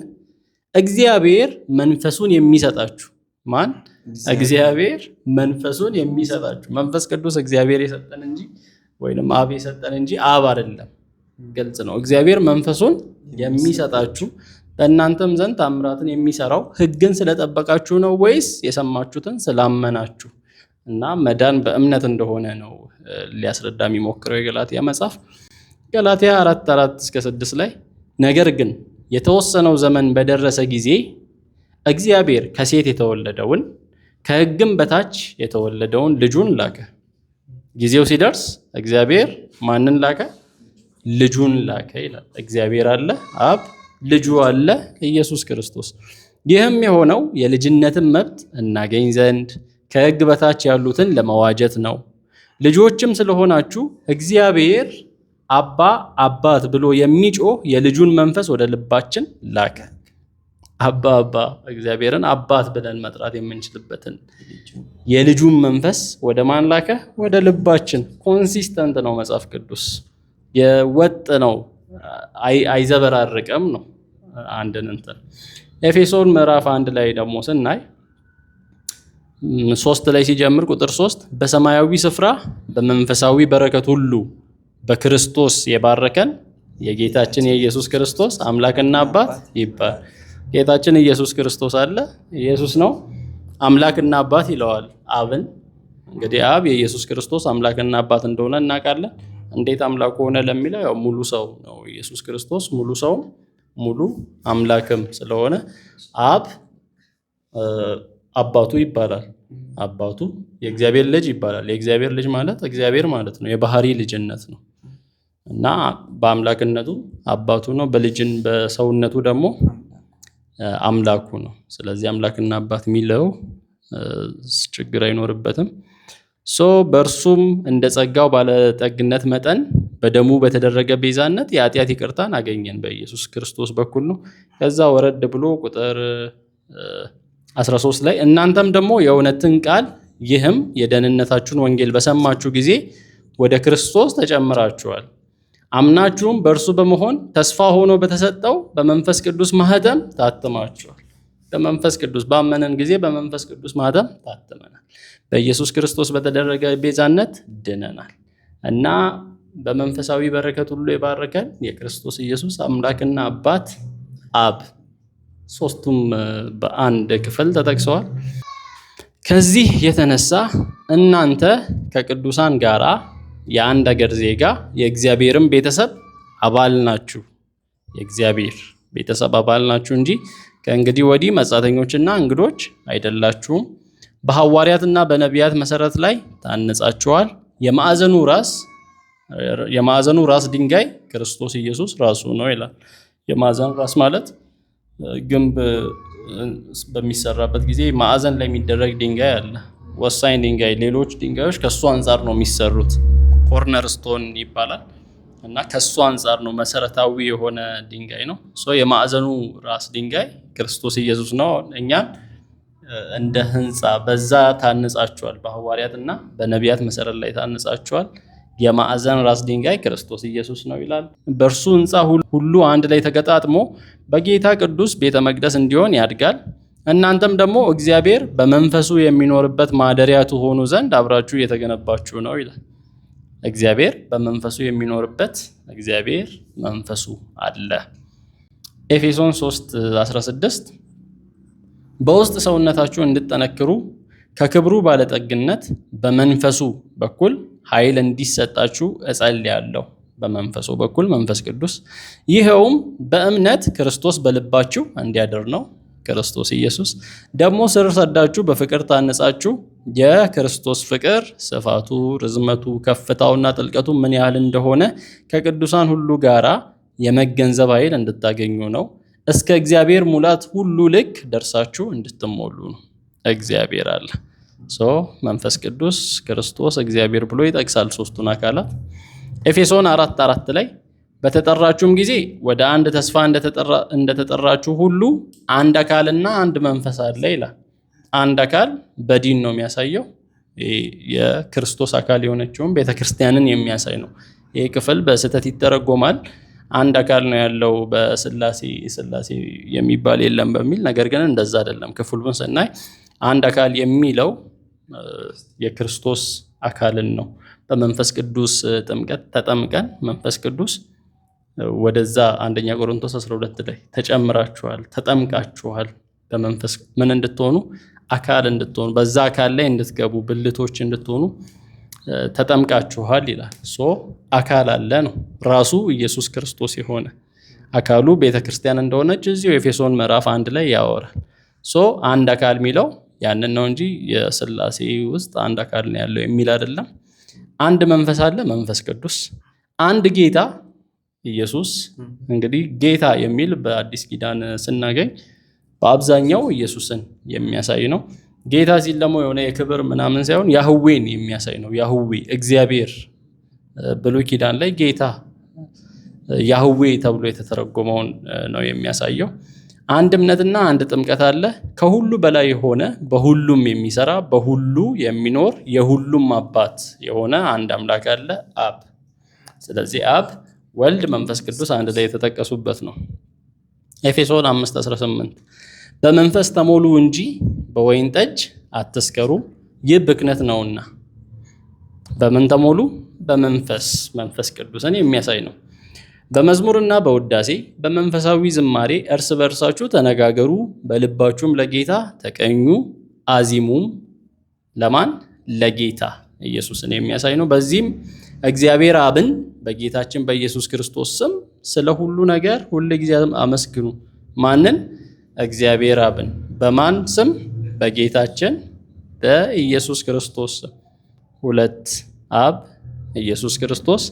እግዚአብሔር መንፈሱን የሚሰጣችሁ ማን? እግዚአብሔር መንፈሱን የሚሰጣችሁ። መንፈስ ቅዱስ እግዚአብሔር የሰጠን እንጂ ወይንም አብ የሰጠን እንጂ አብ አይደለም። ግልጽ ነው። እግዚአብሔር መንፈሱን የሚሰጣችሁ በእናንተም ዘንድ ታምራትን የሚሰራው ሕግን ስለጠበቃችሁ ነው ወይስ የሰማችሁትን ስላመናችሁ? እና መዳን በእምነት እንደሆነ ነው ሊያስረዳ የሚሞክረው የገላትያ መጽሐፍ። ገላትያ 4:4-6 ላይ ነገር ግን የተወሰነው ዘመን በደረሰ ጊዜ እግዚአብሔር ከሴት የተወለደውን ከሕግም በታች የተወለደውን ልጁን ላከ። ጊዜው ሲደርስ እግዚአብሔር ማንን ላከ? ልጁን ላከ ይላል። እግዚአብሔር አለ፣ አብ፣ ልጁ አለ፣ ኢየሱስ ክርስቶስ። ይህም የሆነው የልጅነትን መብት እናገኝ ዘንድ ከሕግ በታች ያሉትን ለመዋጀት ነው። ልጆችም ስለሆናችሁ እግዚአብሔር አባ አባት ብሎ የሚጮህ የልጁን መንፈስ ወደ ልባችን ላከ። አባ እግዚአብሔርን አባት ብለን መጥራት የምንችልበትን የልጁን መንፈስ ወደ ማን ላከ? ወደ ልባችን። ኮንሲስተንት ነው መጽሐፍ ቅዱስ፣ የወጥ ነው፣ አይዘበራርቅም ነው። አንድን እንትን ኤፌሶን ምዕራፍ 1 ላይ ደግሞ ስናይ 3 ላይ ሲጀምር ቁጥር 3 በሰማያዊ ስፍራ በመንፈሳዊ በረከት ሁሉ በክርስቶስ የባረከን የጌታችን የኢየሱስ ክርስቶስ አምላክና አባት ይባል። ጌታችን ኢየሱስ ክርስቶስ አለ፣ ኢየሱስ ነው። አምላክና አባት ይለዋል አብን። እንግዲህ አብ የኢየሱስ ክርስቶስ አምላክና አባት እንደሆነ እናውቃለን። እንዴት አምላክ ሆነ ለሚለው ያው ሙሉ ሰው ነው ኢየሱስ ክርስቶስ፣ ሙሉ ሰው ሙሉ አምላክም ስለሆነ አብ አባቱ ይባላል። አባቱ የእግዚአብሔር ልጅ ይባላል። የእግዚአብሔር ልጅ ማለት እግዚአብሔር ማለት ነው። የባህሪ ልጅነት ነው እና በአምላክነቱ አባቱ ነው፣ በሰውነቱ ደግሞ አምላኩ ነው። ስለዚህ አምላክና አባት የሚለው ችግር አይኖርበትም። በእርሱም እንደ ጸጋው ባለጠግነት መጠን በደሙ በተደረገ ቤዛነት የኃጢአት ይቅርታን አገኘን በኢየሱስ ክርስቶስ በኩል ነው። ከዛ ወረድ ብሎ ቁጥር 13 ላይ እናንተም ደግሞ የእውነትን ቃል ይህም የደህንነታችሁን ወንጌል በሰማችሁ ጊዜ ወደ ክርስቶስ ተጨምራችኋል። አምናችሁም በእርሱ በመሆን ተስፋ ሆኖ በተሰጠው በመንፈስ ቅዱስ ማህተም ታትማችኋል። በመንፈስ ቅዱስ ባመነን ጊዜ በመንፈስ ቅዱስ ማህተም ታትመናል። በኢየሱስ ክርስቶስ በተደረገ ቤዛነት ድነናል እና በመንፈሳዊ በረከት ሁሉ የባረከን የክርስቶስ ኢየሱስ አምላክና አባት አብ፣ ሶስቱም በአንድ ክፍል ተጠቅሰዋል። ከዚህ የተነሳ እናንተ ከቅዱሳን ጋራ የአንድ አገር ዜጋ የእግዚአብሔርም ቤተሰብ አባል ናችሁ። የእግዚአብሔር ቤተሰብ አባል ናችሁ እንጂ ከእንግዲህ ወዲህ መጻተኞችና እንግዶች አይደላችሁም። በሐዋርያትና በነቢያት መሰረት ላይ ታንጻችኋል። የማዕዘኑ ራስ ድንጋይ ክርስቶስ ኢየሱስ ራሱ ነው ይላል። የማዕዘኑ ራስ ማለት ግንብ በሚሰራበት ጊዜ ማዕዘን ላይ የሚደረግ ድንጋይ አለ፣ ወሳኝ ድንጋይ። ሌሎች ድንጋዮች ከሱ አንጻር ነው የሚሰሩት፣ ኮርነር ስቶን ይባላል እና ከሱ አንጻር ነው፣ መሰረታዊ የሆነ ድንጋይ ነው። የማዕዘኑ ራስ ድንጋይ ክርስቶስ ኢየሱስ ነው። እኛን እንደ ህንፃ በዛ ታንጻችኋል፣ በሐዋርያትና በነቢያት መሰረት ላይ ታንጻችኋል። የማዕዘን ራስ ድንጋይ ክርስቶስ ኢየሱስ ነው ይላል። በእርሱ ህንፃ ሁሉ አንድ ላይ ተገጣጥሞ በጌታ ቅዱስ ቤተ መቅደስ እንዲሆን ያድጋል። እናንተም ደግሞ እግዚአብሔር በመንፈሱ የሚኖርበት ማደሪያ ትሆኑ ዘንድ አብራችሁ እየተገነባችሁ ነው ይላል። እግዚአብሔር በመንፈሱ የሚኖርበት እግዚአብሔር መንፈሱ አለ። ኤፌሶን 3:16 በውስጥ ሰውነታችሁ እንድጠነክሩ ከክብሩ ባለጠግነት በመንፈሱ በኩል ኃይል እንዲሰጣችሁ እጸልያለሁ። በመንፈሱ በኩል መንፈስ ቅዱስ፣ ይኸውም በእምነት ክርስቶስ በልባችሁ እንዲያድር ነው። ክርስቶስ ኢየሱስ ደግሞ ስር ሰዳችሁ በፍቅር ታነጻችሁ የክርስቶስ ፍቅር ስፋቱ፣ ርዝመቱ፣ ከፍታውና ጥልቀቱ ምን ያህል እንደሆነ ከቅዱሳን ሁሉ ጋራ የመገንዘብ ኃይል እንድታገኙ ነው። እስከ እግዚአብሔር ሙላት ሁሉ ልክ ደርሳችሁ እንድትሞሉ ነው። እግዚአብሔር አለ። መንፈስ ቅዱስ፣ ክርስቶስ፣ እግዚአብሔር ብሎ ይጠቅሳል ሶስቱን አካላት። ኤፌሶን 4:4 ላይ በተጠራችሁም ጊዜ ወደ አንድ ተስፋ እንደተጠራችሁ ሁሉ አንድ አካልና አንድ መንፈስ አለ ይላል። አንድ አካል በዲን ነው የሚያሳየው። የክርስቶስ አካል የሆነችውን ቤተክርስቲያንን የሚያሳይ ነው። ይህ ክፍል በስህተት ይተረጎማል። አንድ አካል ነው ያለው በስላሴ የሚባል የለም በሚል ነገር ግን እንደዛ አይደለም። ክፍሉን ስናይ አንድ አካል የሚለው የክርስቶስ አካልን ነው። በመንፈስ ቅዱስ ጥምቀት ተጠምቀን መንፈስ ቅዱስ ወደዛ አንደኛ ቆሮንቶስ 12 ላይ ተጨምራችኋል፣ ተጠምቃችኋል። በመንፈስ ምን እንድትሆኑ? አካል እንድትሆኑ፣ በዛ አካል ላይ እንድትገቡ፣ ብልቶች እንድትሆኑ ተጠምቃችኋል ይላል። አካል አለ ነው ራሱ ኢየሱስ ክርስቶስ የሆነ አካሉ ቤተክርስቲያን እንደሆነች እዚሁ ኤፌሶን ምዕራፍ 1 ላይ ያወራል። አንድ አካል የሚለው ያንን ነው እንጂ የስላሴ ውስጥ አንድ አካል ነው ያለው የሚል አይደለም። አንድ መንፈስ አለ፣ መንፈስ ቅዱስ። አንድ ጌታ ኢየሱስ። እንግዲህ ጌታ የሚል በአዲስ ኪዳን ስናገኝ በአብዛኛው ኢየሱስን የሚያሳይ ነው። ጌታ ሲል ደግሞ የሆነ የክብር ምናምን ሳይሆን ያህዌን የሚያሳይ ነው። ያህዌ እግዚአብሔር። ብሉይ ኪዳን ላይ ጌታ ያህዌ ተብሎ የተተረጎመውን ነው የሚያሳየው። አንድ እምነትና አንድ ጥምቀት አለ። ከሁሉ በላይ የሆነ በሁሉም የሚሰራ በሁሉ የሚኖር የሁሉም አባት የሆነ አንድ አምላክ አለ፣ አብ። ስለዚህ አብ፣ ወልድ፣ መንፈስ ቅዱስ አንድ ላይ የተጠቀሱበት ነው። ኤፌሶን 5:18 በመንፈስ ተሞሉ እንጂ በወይን ጠጅ አትስከሩ፣ ይህ ብክነት ነውና። በምን ተሞሉ? በመንፈስ፣ መንፈስ ቅዱስን የሚያሳይ ነው። በመዝሙርና በውዳሴ በመንፈሳዊ ዝማሬ እርስ በርሳችሁ ተነጋገሩ፣ በልባችሁም ለጌታ ተቀኙ፣ አዚሙም። ለማን? ለጌታ ኢየሱስን የሚያሳይ ነው። በዚህም እግዚአብሔር አብን በጌታችን በኢየሱስ ክርስቶስ ስም ስለ ሁሉ ነገር ሁል ጊዜ አመስግኑ። ማንን? እግዚአብሔር አብን። በማን ስም? በጌታችን በኢየሱስ ክርስቶስ ስም። ሁለት አብ፣ ኢየሱስ ክርስቶስ፣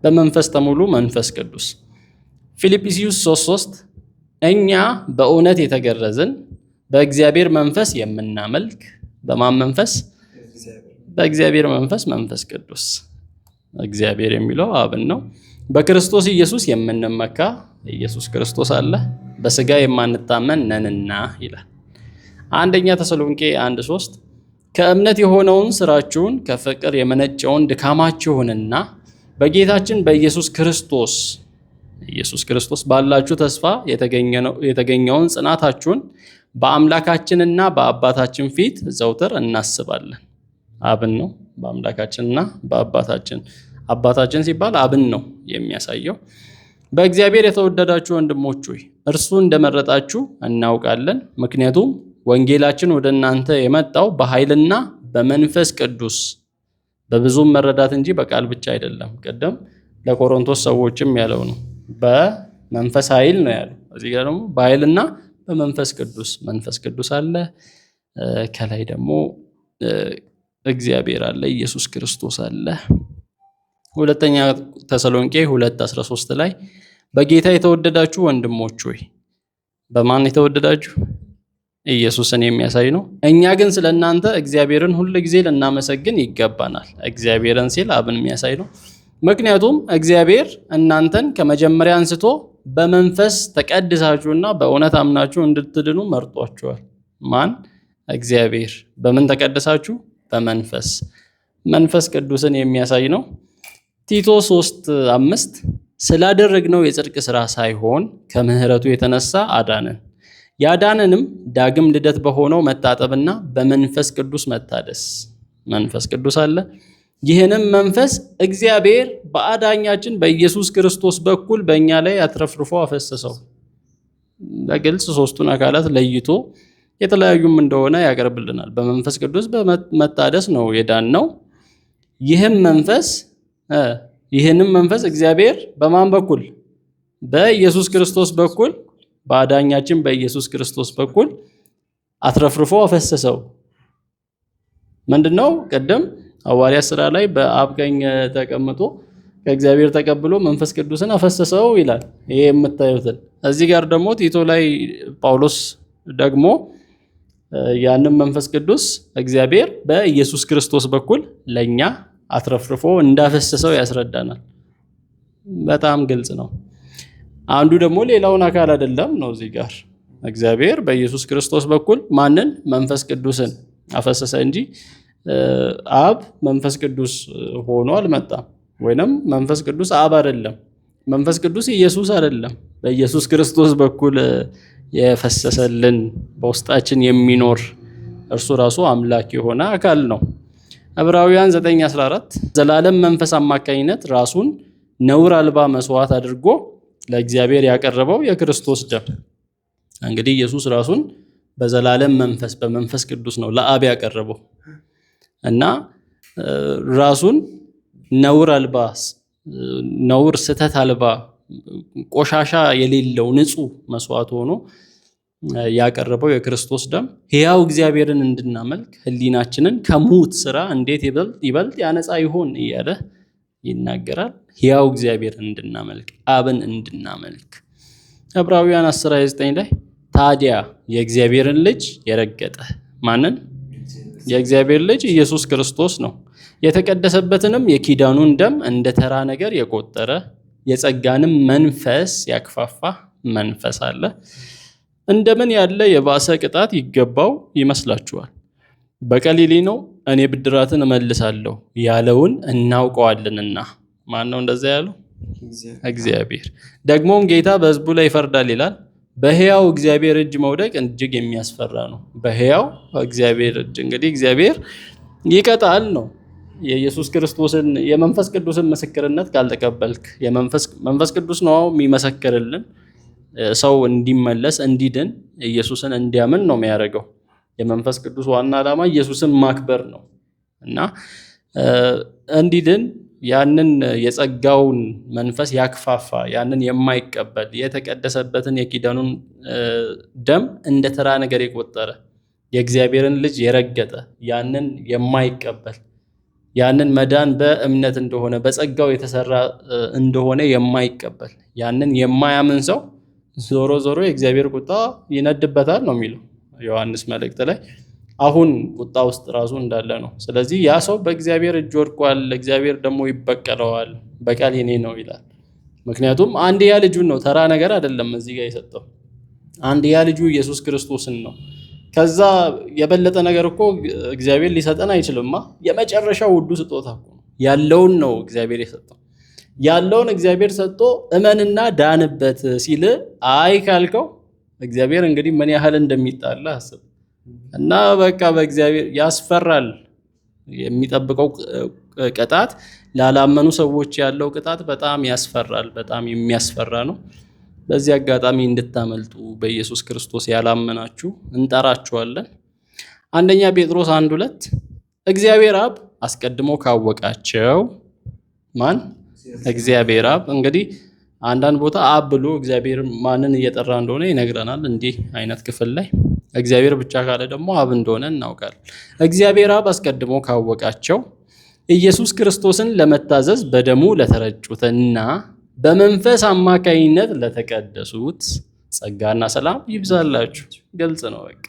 በመንፈስ ተሙሉ መንፈስ ቅዱስ። ፊልጵስዩስ 3:3 እኛ በእውነት የተገረዝን በእግዚአብሔር መንፈስ የምናመልክ። በማን መንፈስ? በእግዚአብሔር መንፈስ፣ መንፈስ ቅዱስ። እግዚአብሔር የሚለው አብን ነው። በክርስቶስ ኢየሱስ የምንመካ ኢየሱስ ክርስቶስ አለ፣ በስጋ የማንታመን ነንና ይላል። አንደኛ ተሰሎንቄ 1:3 ከእምነት የሆነውን ስራችሁን ከፍቅር የመነጨውን ድካማችሁንና በጌታችን በኢየሱስ ክርስቶስ ባላችሁ ተስፋ የተገኘውን ጽናታችሁን በአምላካችንና በአባታችን ፊት ዘውትር እናስባለን። አብን ነው በአምላካችንና በአባታችን። አባታችን ሲባል አብን ነው የሚያሳየው። በእግዚአብሔር የተወደዳችሁ ወንድሞች ሆይ እርሱ እንደመረጣችሁ እናውቃለን። ምክንያቱም ወንጌላችን ወደ እናንተ የመጣው በኃይልና በመንፈስ ቅዱስ በብዙም መረዳት እንጂ በቃል ብቻ አይደለም። ቀደም ለቆሮንቶስ ሰዎችም ያለው ነው። በመንፈስ ኃይል ነው ያለው። እዚህ ጋር ደግሞ በኃይልና በመንፈስ ቅዱስ። መንፈስ ቅዱስ አለ፣ ከላይ ደግሞ እግዚአብሔር አለ፣ ኢየሱስ ክርስቶስ አለ። ሁለተኛ ተሰሎንቄ 2:13 ላይ በጌታ የተወደዳችሁ ወንድሞች ሆይ። በማን የተወደዳችሁ? ኢየሱስን የሚያሳይ ነው። እኛ ግን ስለ እናንተ እግዚአብሔርን ሁል ጊዜ ልናመሰግን ይገባናል። እግዚአብሔርን ሲል አብን የሚያሳይ ነው። ምክንያቱም እግዚአብሔር እናንተን ከመጀመሪያ አንስቶ በመንፈስ ተቀድሳችሁና በእውነት አምናችሁ እንድትድኑ መርጧችኋል። ማን? እግዚአብሔር። በምን ተቀድሳችሁ? በመንፈስ። መንፈስ ቅዱስን የሚያሳይ ነው። ቲቶ 3:5 ስላደረግነው የጽድቅ ሥራ ሳይሆን ከምሕረቱ የተነሳ አዳነን። ያዳነንም ዳግም ልደት በሆነው መታጠብና በመንፈስ ቅዱስ መታደስ። መንፈስ ቅዱስ አለ። ይህንም መንፈስ እግዚአብሔር በአዳኛችን በኢየሱስ ክርስቶስ በኩል በእኛ ላይ አትረፍርፎ አፈሰሰው። በግልጽ ሶስቱን አካላት ለይቶ የተለያዩም እንደሆነ ያቀርብልናል። በመንፈስ ቅዱስ በመታደስ ነው የዳነው። ይህንም መንፈስ እግዚአብሔር በማን በኩል? በኢየሱስ ክርስቶስ በኩል በአዳኛችን በኢየሱስ ክርስቶስ በኩል አትረፍርፎ አፈሰሰው። ምንድነው? ቅድም ሐዋርያት ሥራ ላይ በአብ ቀኝ ተቀምጦ ከእግዚአብሔር ተቀብሎ መንፈስ ቅዱስን አፈሰሰው ይላል። ይሄ የምታዩትን። እዚህ ጋር ደግሞ ቲቶ ላይ ጳውሎስ ደግሞ ያንን መንፈስ ቅዱስ እግዚአብሔር በኢየሱስ ክርስቶስ በኩል ለኛ አትረፍርፎ እንዳፈሰሰው ያስረዳናል። በጣም ግልጽ ነው። አንዱ ደግሞ ሌላውን አካል አይደለም ነው። እዚህ ጋር እግዚአብሔር በኢየሱስ ክርስቶስ በኩል ማንን? መንፈስ ቅዱስን አፈሰሰ እንጂ አብ መንፈስ ቅዱስ ሆኖ አልመጣም። ወይንም መንፈስ ቅዱስ አብ አይደለም፣ መንፈስ ቅዱስ ኢየሱስ አይደለም። በኢየሱስ ክርስቶስ በኩል የፈሰሰልን በውስጣችን የሚኖር እርሱ ራሱ አምላክ የሆነ አካል ነው። ዕብራውያን 9:14 ዘላለም መንፈስ አማካኝነት ራሱን ነውር አልባ መስዋዕት አድርጎ ለእግዚአብሔር ያቀረበው የክርስቶስ ደም። እንግዲህ ኢየሱስ ራሱን በዘላለም መንፈስ በመንፈስ ቅዱስ ነው ለአብ ያቀረበው እና ራሱን ነውር አልባ ስተት አልባ ቆሻሻ የሌለው ንጹህ መስዋዕት ሆኖ ያቀረበው የክርስቶስ ደም ሕያው እግዚአብሔርን እንድናመልክ ሕሊናችንን ከሙት ስራ እንዴት ይበልጥ ያነጻ ይሆን እያለ ይናገራል። ሕያው እግዚአብሔርን እንድናመልክ፣ አብን እንድናመልክ። ዕብራውያን 10:29 ላይ ታዲያ የእግዚአብሔርን ልጅ የረገጠ ማንን? የእግዚአብሔር ልጅ ኢየሱስ ክርስቶስ ነው። የተቀደሰበትንም የኪዳኑን ደም እንደ ተራ ነገር የቆጠረ የጸጋንም መንፈስ ያክፋፋ መንፈስ አለ። እንደምን ያለ የባሰ ቅጣት ይገባው ይመስላችኋል? በቀሊሊ ነው እኔ ብድራትን እመልሳለሁ ያለውን እናውቀዋለንና። ማን ነው እንደዛ ያለው? እግዚአብሔር። ደግሞም ጌታ በሕዝቡ ላይ ይፈርዳል ይላል። በሕያው እግዚአብሔር እጅ መውደቅ እጅግ የሚያስፈራ ነው። በሕያው እግዚአብሔር እጅ እንግዲህ እግዚአብሔር ይቀጣል ነው። የኢየሱስ ክርስቶስን የመንፈስ ቅዱስን ምስክርነት ካልተቀበልክ መንፈስ ቅዱስ ነው የሚመሰክርልን ሰው እንዲመለስ እንዲድን ኢየሱስን እንዲያምን ነው የሚያደርገው። የመንፈስ ቅዱስ ዋና ዓላማ ኢየሱስን ማክበር ነው እና እንዲድን ያንን የጸጋውን መንፈስ ያክፋፋ ያንን የማይቀበል የተቀደሰበትን የኪዳኑን ደም እንደ ተራ ነገር የቆጠረ የእግዚአብሔርን ልጅ የረገጠ ያንን የማይቀበል ያንን መዳን በእምነት እንደሆነ በጸጋው የተሰራ እንደሆነ የማይቀበል ያንን የማያምን ሰው ዞሮ ዞሮ የእግዚአብሔር ቁጣ ይነድበታል ነው የሚለው ዮሐንስ መልእክት ላይ። አሁን ቁጣ ውስጥ ራሱ እንዳለ ነው። ስለዚህ ያ ሰው በእግዚአብሔር እጅ ወድቋል፣ እግዚአብሔር ደግሞ ይበቀለዋል፣ በቀል የኔ ነው ይላል። ምክንያቱም አንድያ ልጁን ነው፣ ተራ ነገር አይደለም እዚህ ጋር የሰጠው። አንድያ ልጁ ኢየሱስ ክርስቶስን ነው። ከዛ የበለጠ ነገር እኮ እግዚአብሔር ሊሰጠን አይችልማ። የመጨረሻው ውዱ ስጦታ እኮ ያለውን ነው እግዚአብሔር የሰጠው። ያለውን እግዚአብሔር ሰጥቶ እመንና ዳንበት ሲል አይ ካልከው እግዚአብሔር እንግዲህ ምን ያህል እንደሚጣላ አስብ። እና በቃ በእግዚአብሔር ያስፈራል። የሚጠብቀው ቅጣት ላላመኑ ሰዎች ያለው ቅጣት በጣም ያስፈራል፣ በጣም የሚያስፈራ ነው። በዚህ አጋጣሚ እንድታመልጡ በኢየሱስ ክርስቶስ ያላመናችሁ እንጠራችኋለን። አንደኛ ጴጥሮስ 1:2 እግዚአብሔር አብ አስቀድሞ ካወቃቸው ማን? እግዚአብሔር አብ። እንግዲህ አንዳንድ ቦታ አብ ብሎ እግዚአብሔር ማንን እየጠራ እንደሆነ ይነግረናል። እንዲህ አይነት ክፍል ላይ እግዚአብሔር ብቻ ካለ ደግሞ አብ እንደሆነ እናውቃለን። እግዚአብሔር አብ አስቀድሞ ካወቃቸው ኢየሱስ ክርስቶስን ለመታዘዝ በደሙ ለተረጩትና በመንፈስ አማካኝነት ለተቀደሱት ጸጋና ሰላም ይብዛላችሁ። ግልጽ ነው። በቃ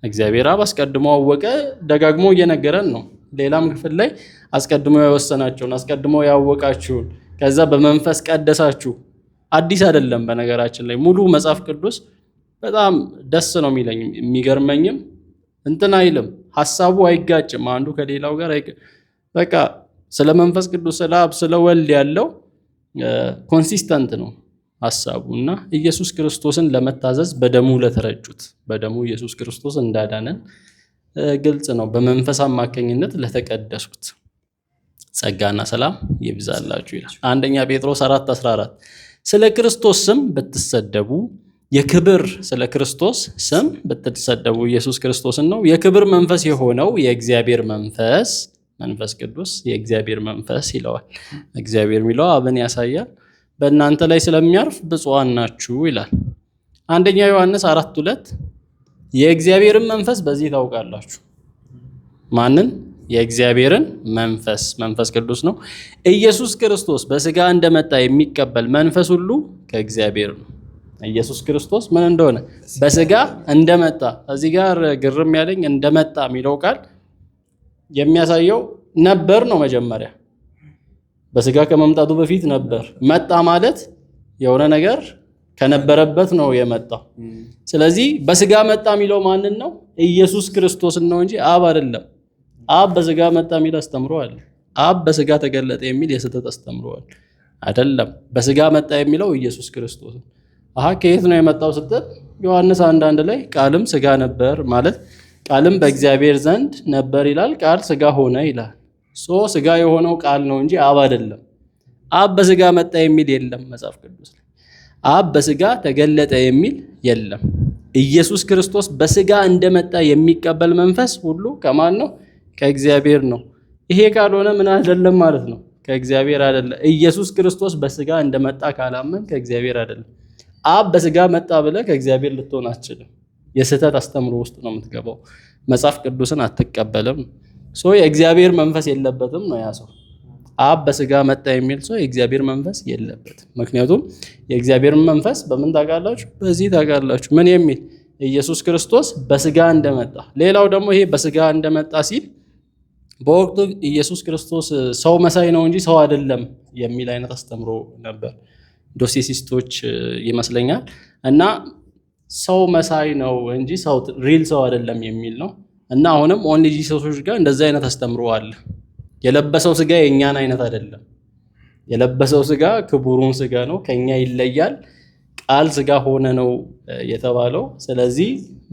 እግዚአብሔር አብ አስቀድሞ አወቀ፣ ደጋግሞ እየነገረን ነው። ሌላም ክፍል ላይ አስቀድሞ የወሰናቸውን አስቀድሞ ያወቃችሁን ከዛ በመንፈስ ቀደሳችሁ። አዲስ አይደለም። በነገራችን ላይ ሙሉ መጽሐፍ ቅዱስ በጣም ደስ ነው የሚለኝ። የሚገርመኝም እንትን አይልም፣ ሐሳቡ አይጋጭም አንዱ ከሌላው ጋር በቃ ስለ መንፈስ ቅዱስ ስለ አብ ስለ ወልድ ያለው ኮንሲስተንት ነው ሐሳቡ እና ኢየሱስ ክርስቶስን ለመታዘዝ በደሙ ለተረጩት በደሙ ኢየሱስ ክርስቶስ እንዳዳነን ግልጽ ነው። በመንፈስ አማካኝነት ለተቀደሱት ጸጋና ሰላም ይብዛላችሁ ይላል። አንደኛ ጴጥሮስ 4:14 ስለ ክርስቶስ ስም ብትሰደቡ የክብር ስለ ክርስቶስ ስም ብትሰደቡ ኢየሱስ ክርስቶስን ነው የክብር መንፈስ የሆነው የእግዚአብሔር መንፈስ ቅዱስ የእግዚአብሔር መንፈስ ይለዋል። እግዚአብሔር የሚለው አብን ያሳያል። በእናንተ ላይ ስለሚያርፍ ብፁዓን ናችሁ ይላል። አንደኛ ዮሐንስ 4:2 የእግዚአብሔርን መንፈስ በዚህ ታውቃላችሁ። ማንን? የእግዚአብሔርን መንፈስ ቅዱስ ነው። ኢየሱስ ክርስቶስ በስጋ እንደመጣ የሚቀበል መንፈስ ሁሉ ከእግዚአብሔር ነው። ኢየሱስ ክርስቶስ ምን እንደሆነ በስጋ እንደመጣ እዚህ ጋር ግርም ያለኝ እንደመጣ የሚለው ቃል የሚያሳየው ነበር ነው። መጀመሪያ በስጋ ከመምጣቱ በፊት ነበር። መጣ ማለት የሆነ ነገር ከነበረበት ነው የመጣው። ስለዚህ በስጋ መጣ የሚለው ማንን ነው? ኢየሱስ ክርስቶስን ነው እንጂ አብ አይደለም። አብ በስጋ መጣ የሚል አስተምሯል። አብ በስጋ ተገለጠ የሚል የስህተት አስተምሯል። አይደለም። በስጋ መጣ የሚለው ኢየሱስ ክርስቶስ። ከየት ነው የመጣው ስትል ዮሐንስ 1:1 ላይ ቃልም ስጋ ነበር ማለት ቃልም በእግዚአብሔር ዘንድ ነበር ይላል። ቃል ስጋ ሆነ ይላል። ስጋ የሆነው ቃል ነው እንጂ አብ አይደለም። አብ በስጋ መጣ የሚል የለም መጽሐፍ ቅዱስ ላይ። አብ በስጋ ተገለጠ የሚል የለም። ኢየሱስ ክርስቶስ በስጋ እንደመጣ የሚቀበል መንፈስ ሁሉ ከማን ነው? ከእግዚአብሔር ነው። ይሄ ካልሆነ ምን አይደለም ማለት ነው? ከእግዚአብሔር አይደለም። ኢየሱስ ክርስቶስ በስጋ እንደመጣ ካላመን ከእግዚአብሔር አይደለም። አብ በስጋ መጣ ብለህ ከእግዚአብሔር ልትሆን አትችልም። የስህተት አስተምሮ ውስጥ ነው የምትገባው። መጽሐፍ ቅዱስን አትቀበልም። የእግዚአብሔር መንፈስ የለበትም ነው ያ ሰው። አብ በስጋ መጣ የሚል ሰው የእግዚአብሔር መንፈስ የለበትም። ምክንያቱም የእግዚአብሔር መንፈስ በምን ታውቃላችሁ? በዚህ ታውቃላችሁ። ምን የሚል ኢየሱስ ክርስቶስ በስጋ እንደመጣ። ሌላው ደግሞ ይሄ በስጋ እንደመጣ ሲል በወቅቱ ኢየሱስ ክርስቶስ ሰው መሳይ ነው እንጂ ሰው አይደለም የሚል አይነት አስተምሮ ነበር። ዶሴሲስቶች ይመስለኛል። እና ሰው መሳይ ነው እንጂ ሰው ሪል ሰው አይደለም የሚል ነው። እና አሁንም ኦንሊ ጂሰሶች ጋር እንደዚህ አይነት አስተምሮ አለ። የለበሰው ስጋ የኛን አይነት አይደለም። የለበሰው ስጋ ክቡሩን ስጋ ነው፣ ከኛ ይለያል። ቃል ስጋ ሆነ ነው የተባለው። ስለዚህ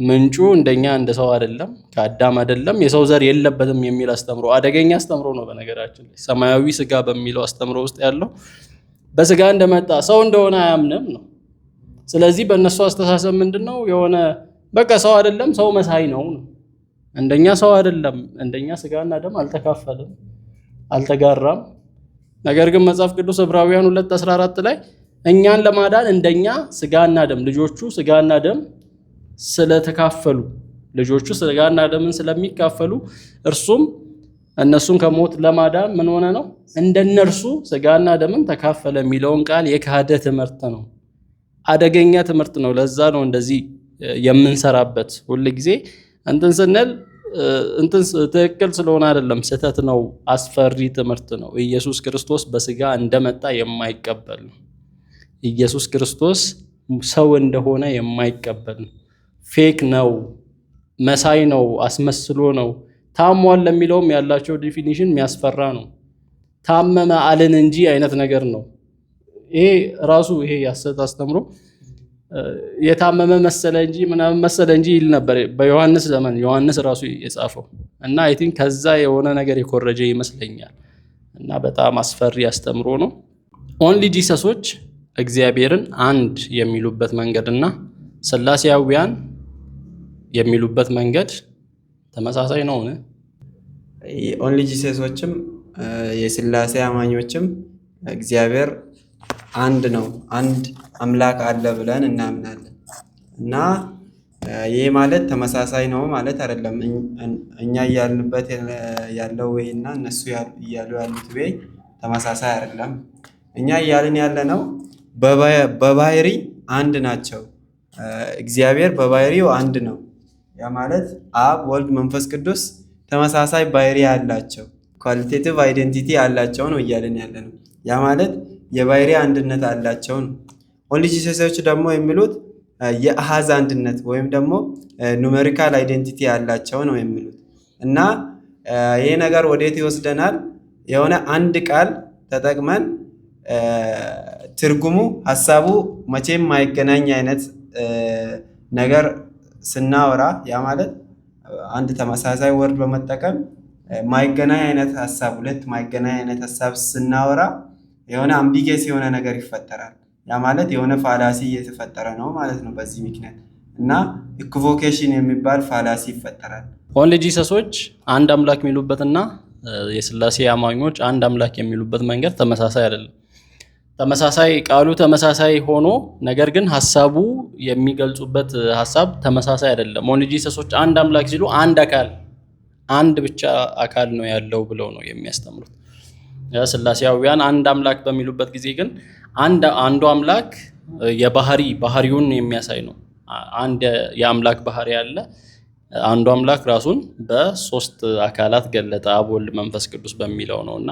ምንጩ እንደኛ እንደ ሰው አይደለም፣ ከአዳም አይደለም፣ የሰው ዘር የለበትም የሚል አስተምሮ አደገኛ አስተምሮ ነው። በነገራችን ላይ ሰማያዊ ስጋ በሚለው አስተምሮ ውስጥ ያለው በስጋ እንደመጣ ሰው እንደሆነ አያምንም ነው። ስለዚህ በእነሱ አስተሳሰብ ምንድነው የሆነ በቃ ሰው አይደለም፣ ሰው መሳይ ነው። እንደኛ ሰው አይደለም፣ እንደኛ ስጋና ደም አልተካፈለም፣ አልተጋራም። ነገር ግን መጽሐፍ ቅዱስ ዕብራውያን 2:14 ላይ እኛን ለማዳን እንደኛ ስጋና ደም ልጆቹ ስጋና ደም ስለተካፈሉ ልጆቹ ስጋና ደምን ስለሚካፈሉ እርሱም እነሱን ከሞት ለማዳን ምን ሆነ ነው እንደነርሱ ስጋና ደምን ተካፈለ የሚለውን ቃል የካደ ትምህርት ነው። አደገኛ ትምህርት ነው። ለዛ ነው እንደዚህ የምንሰራበት። ሁል ጊዜ እንትን ስንል እንትን ትክክል ስለሆነ አይደለም፣ ስህተት ነው። አስፈሪ ትምህርት ነው። ኢየሱስ ክርስቶስ በስጋ እንደመጣ የማይቀበል ነው። ኢየሱስ ክርስቶስ ሰው እንደሆነ የማይቀበል ነው። ፌክ ነው፣ መሳይ ነው፣ አስመስሎ ነው። ታሟል ለሚለውም ያላቸው ዲፊኒሽን የሚያስፈራ ነው። ታመመ አልን እንጂ አይነት ነገር ነው። ይሄ ራሱ ይሄ ያሰት አስተምሮ የታመመ መሰለ እንጂ ምናምን መሰለ እንጂ ይል ነበር በዮሐንስ ዘመን፣ ዮሐንስ ራሱ የጻፈው እና አይ ቲንክ ከዛ የሆነ ነገር የኮረጀ ይመስለኛል። እና በጣም አስፈሪ አስተምሮ ነው። ኦንሊ ጂሰሶች እግዚአብሔርን አንድ የሚሉበት መንገድና ስላሴያውያን የሚሉበት መንገድ ተመሳሳይ ነው። ኦንሊ ጂሰሶችም የስላሴ አማኞችም እግዚአብሔር አንድ ነው፣ አንድ አምላክ አለ ብለን እናምናለን። እና ይህ ማለት ተመሳሳይ ነው ማለት አይደለም። እኛ እያልንበት ያለው ወይ እና እነሱ እያሉ ያሉት ወይ ተመሳሳይ አይደለም። እኛ እያልን ያለ ነው በባህሪ አንድ ናቸው። እግዚአብሔር በባህሪው አንድ ነው። ያ ማለት አብ፣ ወልድ፣ መንፈስ ቅዱስ ተመሳሳይ ባህሪ ያላቸው ኳሊቴቲቭ አይዴንቲቲ ያላቸው ነው እያልን ያለ ነው። ያ ማለት የባህሪ አንድነት አላቸው ነው። ኦንሊ ጂሰሶች ደግሞ የሚሉት የአሃዝ አንድነት ወይም ደግሞ ኑሜሪካል አይዴንቲቲ ያላቸው ነው የሚሉት። እና ይሄ ነገር ወዴት ይወስደናል? የሆነ አንድ ቃል ተጠቅመን ትርጉሙ ሀሳቡ መቼም ማይገናኝ አይነት ነገር ስናወራ፣ ያ ማለት አንድ ተመሳሳይ ወርድ በመጠቀም ማይገናኝ አይነት ሀሳብ ሁለት ማይገናኝ አይነት ሀሳብ ስናወራ የሆነ አምቢጌስ የሆነ ነገር ይፈጠራል። ያ ማለት የሆነ ፋላሲ እየተፈጠረ ነው ማለት ነው በዚህ ምክንያት። እና ኢኩቮኬሽን የሚባል ፋላሲ ይፈጠራል። ኦንሊ ጂሰሶች አንድ አምላክ የሚሉበትና የስላሴ አማኞች አንድ አምላክ የሚሉበት መንገድ ተመሳሳይ አይደለም። ተመሳሳይ ቃሉ ተመሳሳይ ሆኖ ነገር ግን ሀሳቡ የሚገልጹበት ሀሳብ ተመሳሳይ አይደለም። ኦንሊ ጂሰሶች አንድ አምላክ ሲሉ አንድ አካል አንድ ብቻ አካል ነው ያለው ብለው ነው የሚያስተምሩት። ስላሴያውያን አንድ አምላክ በሚሉበት ጊዜ ግን አንዱ አምላክ ባህሪውን የሚያሳይ ነው። አንድ የአምላክ ባህሪ አለ። አንዱ አምላክ ራሱን በሶስት አካላት ገለጠ፣ አብ፣ ወልድ፣ መንፈስ ቅዱስ በሚለው ነው። እና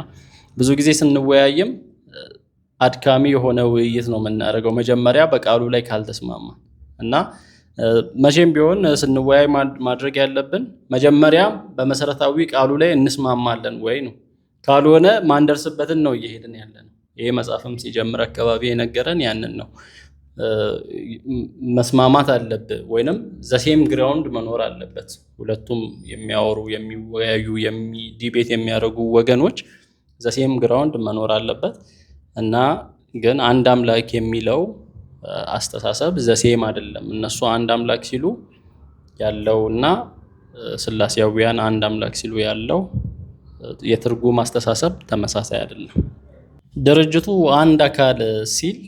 ብዙ ጊዜ ስንወያይም አድካሚ የሆነ ውይይት ነው የምናደርገው መጀመሪያ በቃሉ ላይ ካልተስማማ። እና መቼም ቢሆን ስንወያይ ማድረግ ያለብን መጀመሪያ በመሰረታዊ ቃሉ ላይ እንስማማለን ወይ ነው። ካልሆነ ማንደርስበትን ነው እየሄድን ያለን። ይሄ መጽሐፍም ሲጀምር አካባቢ የነገረን ያንን ነው። መስማማት አለብህ ወይንም ዘሴም ግራውንድ መኖር አለበት። ሁለቱም የሚያወሩ የሚወያዩ ዲቤት የሚያደርጉ ወገኖች ዘሴም ግራውንድ መኖር አለበት። እና ግን አንድ አምላክ የሚለው አስተሳሰብ ዘሴም አይደለም። እነሱ አንድ አምላክ ሲሉ ያለው እና ስላሴያውያን አንድ አምላክ ሲሉ ያለው የትርጉም አስተሳሰብ ተመሳሳይ አይደለም። ድርጅቱ አንድ አካል ሲል